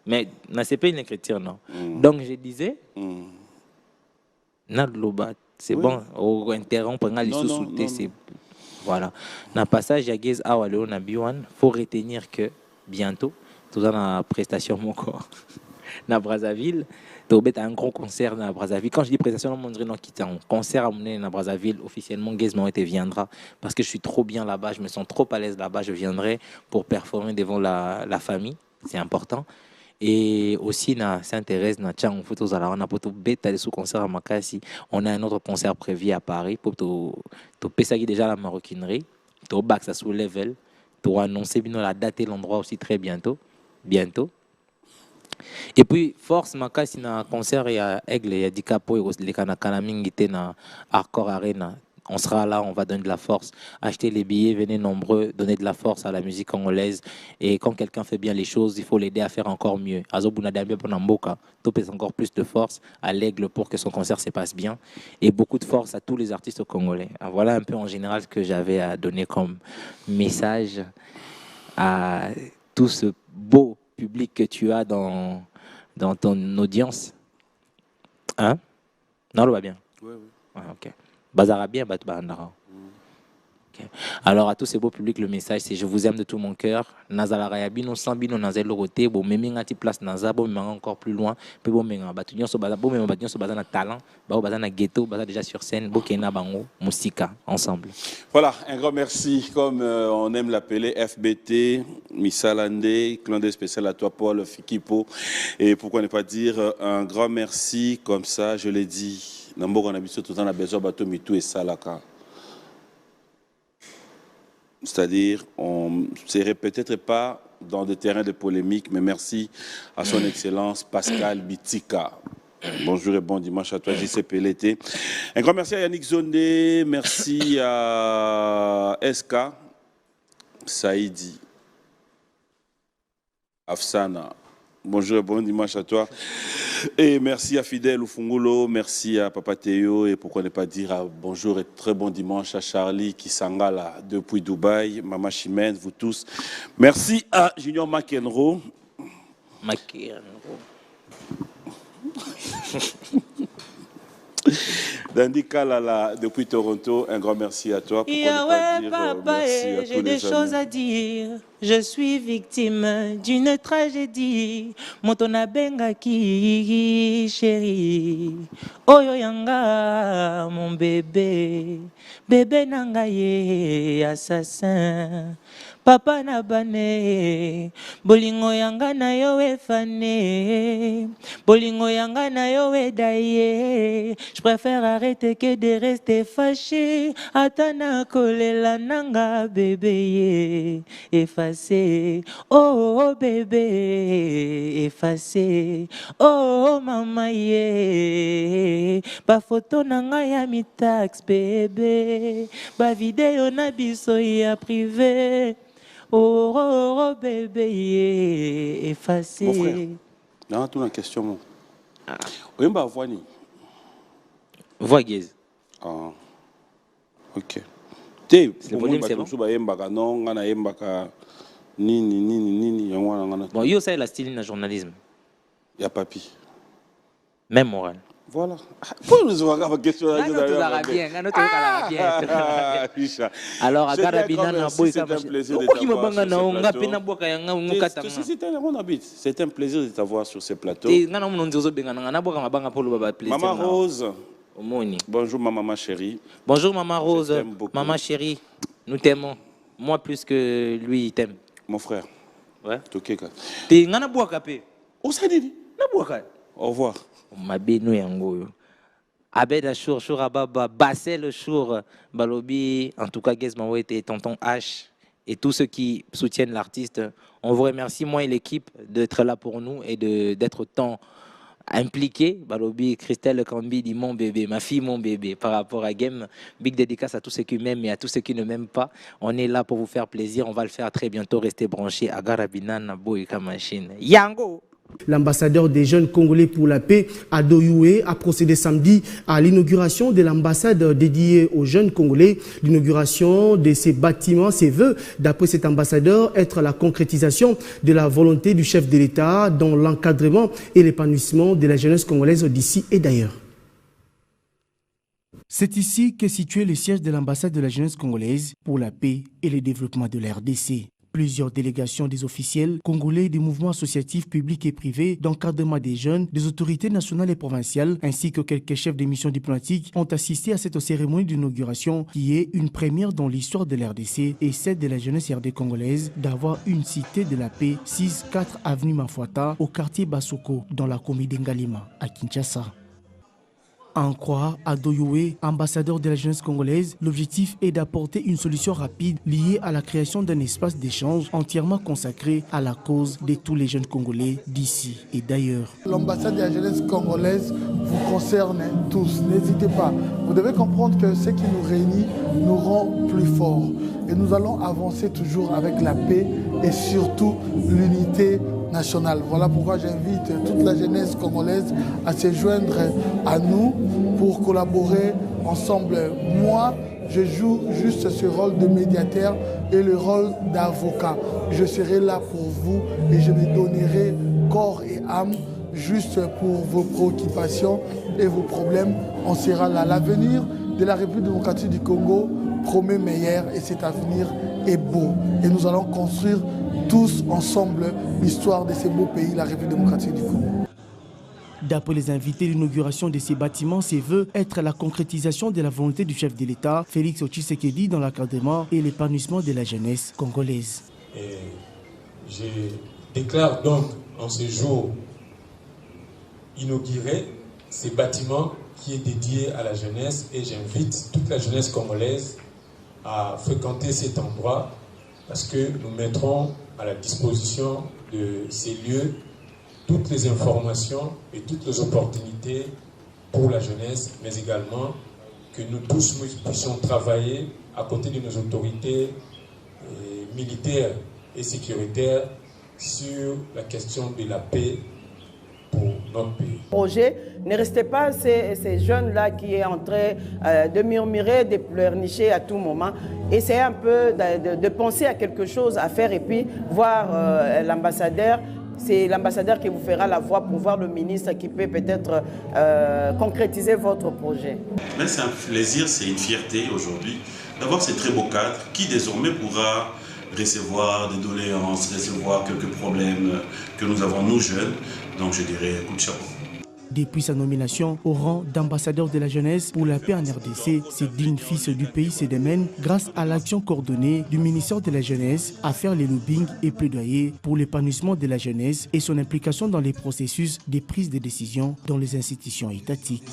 Mais c'est pas une écriture non. Donc je disais na loba c'est bon au interrompre nga les sous-souter c'est voilà. Na passage ya Guez awa Léo na Biwan, faut retenir que bientôt tout dans la prestation mon corps. Na Brazzaville, Tobet a un gros concert na Brazzaville. Quand je dis prestation, on dirait non quitter un concert à mener na Brazzaville. Officiellement, Guez Mawete viendra parce que je suis trop bien là-bas, je me sens trop à l'aise là-bas. Je viendrai pour performer devant la famille, c'est important. Et aussi na Sainte-Thérèse, na Tchang, photos à la on a pour bêta sous concert à Makassi. On a un autre concert prévu à Paris pour to pesagi déjà la maroquinerie, to back ça sous level, to annoncer bien la date et l'endroit aussi très bientôt. Et puis force makasi na concert ya Aigle ya Dikapo et les kanakana mingité na Hardcore Arena. On sera là, on va donner de la force, acheter les billets, venez nombreux, donner de la force à la musique congolaise. Et quand quelqu'un fait bien les choses, il faut l'aider à faire encore mieux. Azobuna Dambia Ponamboka, topez encore plus de force à l'Aigle pour que son concert se passe bien. Et beaucoup de force à tous les artistes congolais. Voilà un peu en général ce que j'avais à donner comme message à tout ce beau public que tu as dans ton audience. Hein? Non, le va bien. Oui. Ah, ok. Bazara bien, bat bandara. Ok. Alors à tous ces beaux publics, le message c'est je vous aime de tout mon cœur. Nazala Rayabino, Sambino, Nazel Loroté, bon, même ngati place Naza, bon, même encore plus loin, puis bon, même Batunion Sobaza, bon, même Batunion Sobaza na talent, bon, Baza na ghetto, Baza déjà sur scène, Bokena Bango, Musika, ensemble. Voilà, un grand merci, comme on aime l'appeler, FBT, Missalande, clin d'œil spécial à toi, Paul, Fikipo, et pourquoi ne pas dire un grand merci, comme ça, je l'ai dit, Nambo on a tout le temps a besoin de bateau, Mitou et Salaka. C'est-à-dire, on ne serait peut-être pas dans des terrains de polémique, mais merci à son Excellence Pascal Bitika. Bonjour et bon dimanche à toi, JC Pelleté. Un grand merci à Yannick Zondé, merci à SK, Saïdi, Afsana. Bonjour et bon dimanche à toi. Et merci à Fidèle Oufungulo, merci à Papa Théo et pourquoi ne pas dire bonjour et très bon dimanche à Charlie Kisangala depuis Dubaï, Mama Chimène, vous tous. Merci à Junior McEnroe. Dandy Kalala depuis Toronto, un grand merci à toi. Yahweh, papa, j'ai des choses à dire. Je suis victime d'une tragédie. Motona benga ki chérie. Oyo yanga mon bébé. Bébé nangaye assassin. Papa na bane. Bolingo yanga na yo efane. Bolingo yanga na yo edaye. Je préfère arrêter que de rester fâché. Atana kolela nanga bébé. Effacé. Oh bébé. Effacé. Oh maman ye. Ba photo nanga ya mi tax bébé. Ba vidéo na biso ya privé. Oh, oh, oh bébé, effacé. Mon frère, non, tu as une question. Oui, bah, voix-ni. Voix guise. Ah, ok. Le volume, c'est bon. Bon, yo, ça, la style de journalisme. Il y a papi. Même moral. Voilà. Pour nous voir la question. Alors, à Garabina, c'est un plaisir de t'avoir sur ce plateau. Maman Rose. Bonjour maman chérie. Bonjour maman Rose. Maman chérie, nous t'aimons. Moi plus que lui, il t'aime. Mon frère. Ouais. T'es au revoir. Mabeno yango. Abed Achour, Chourababa, Bassel Chour, Balobi, en tout cas, Gizmawo était Tonton H et tous ceux qui soutiennent l'artiste. On vous remercie, moi et l'équipe, d'être là pour nous et d'être autant impliqués. Balobi, Christelle Kambi dit mon bébé, ma fille, mon bébé, par rapport à Game. Big dédicace à tous ceux qui m'aiment et à tous ceux qui ne m'aiment pas. On est là pour vous faire plaisir. On va le faire très bientôt. Restez branchés à Garabina, Nabo et Kamachine. Yango! L'ambassadeur des jeunes Congolais pour la paix, Ado Youé, a procédé samedi à l'inauguration de l'ambassade dédiée aux jeunes Congolais. L'inauguration de ces bâtiments, ses vœux, d'après cet ambassadeur, être la concrétisation de la volonté du chef de l'État dans l'encadrement et l'épanouissement de la jeunesse congolaise d'ici et d'ailleurs. C'est ici qu'est situé le siège de l'ambassade de la jeunesse congolaise pour la paix et le développement de la RDC. Plusieurs délégations des officiels congolais, des mouvements associatifs publics et privés, d'encadrement des jeunes, des autorités nationales et provinciales, ainsi que quelques chefs de missions diplomatiques ont assisté à cette cérémonie d'inauguration qui est une première dans l'histoire de l'RDC et celle de la jeunesse RD congolaise d'avoir une cité de la paix 6-4 avenue Mafuata au quartier Basoko dans la commune d'Ngalima à Kinshasa. En croire Ado Youé, ambassadeur de la jeunesse congolaise, l'objectif est d'apporter une solution rapide liée à la création d'un espace d'échange entièrement consacré à la cause de tous les jeunes Congolais d'ici et d'ailleurs. L'ambassade de la jeunesse congolaise vous concerne tous, n'hésitez pas. Vous devez comprendre que ce qui nous réunit nous rend plus forts. Et nous allons avancer toujours avec la paix et surtout l'unité nationale. Voilà pourquoi j'invite toute la jeunesse congolaise à se joindre à nous pour collaborer ensemble. Moi, je joue juste ce rôle de médiateur et le rôle d'avocat. Je serai là pour vous et je me donnerai corps et âme juste pour vos préoccupations et vos problèmes. On sera là. L'avenir de la République démocratique du Congo promet meilleur et cet avenir est beau. Et nous allons construire tous ensemble l'histoire de ce beau pays, la République démocratique du Congo. D'après les invités, l'inauguration de ces bâtiments se veut être la concrétisation de la volonté du chef de l'État, Félix Tshisekedi, dans l'encadrement et l'épanouissement de la jeunesse congolaise. Et je déclare donc en ce jour inauguré ces bâtiments qui est dédié à la jeunesse et j'invite toute la jeunesse congolaise à fréquenter cet endroit parce que nous mettrons à la disposition de ces lieux toutes les informations et toutes les opportunités pour la jeunesse, mais également que nous tous nous puissions travailler à côté de nos autorités militaires et sécuritaires sur la question de la paix pour notre pays. Projet, ne restez pas ces jeunes-là qui sont en train de murmurer, de pleurnicher à tout moment. Essayez un peu de penser à quelque chose à faire et puis voir l'ambassadeur. C'est l'ambassadeur qui vous fera la voix pour voir le ministre qui peut peut-être concrétiser votre projet. Mais c'est un plaisir, c'est une fierté aujourd'hui d'avoir ces très beaux cadres qui désormais pourra recevoir des doléances, recevoir quelques problèmes que nous avons nous jeunes. Donc je dirais coup de chapeau. Depuis sa nomination au rang d'ambassadeur de la jeunesse pour la paix en RDC, ce digne fils du pays se démène grâce à l'action coordonnée du ministère de la Jeunesse à faire les lobbying et plaidoyer pour l'épanouissement de la jeunesse et son implication dans les processus de prise de décision dans les institutions étatiques.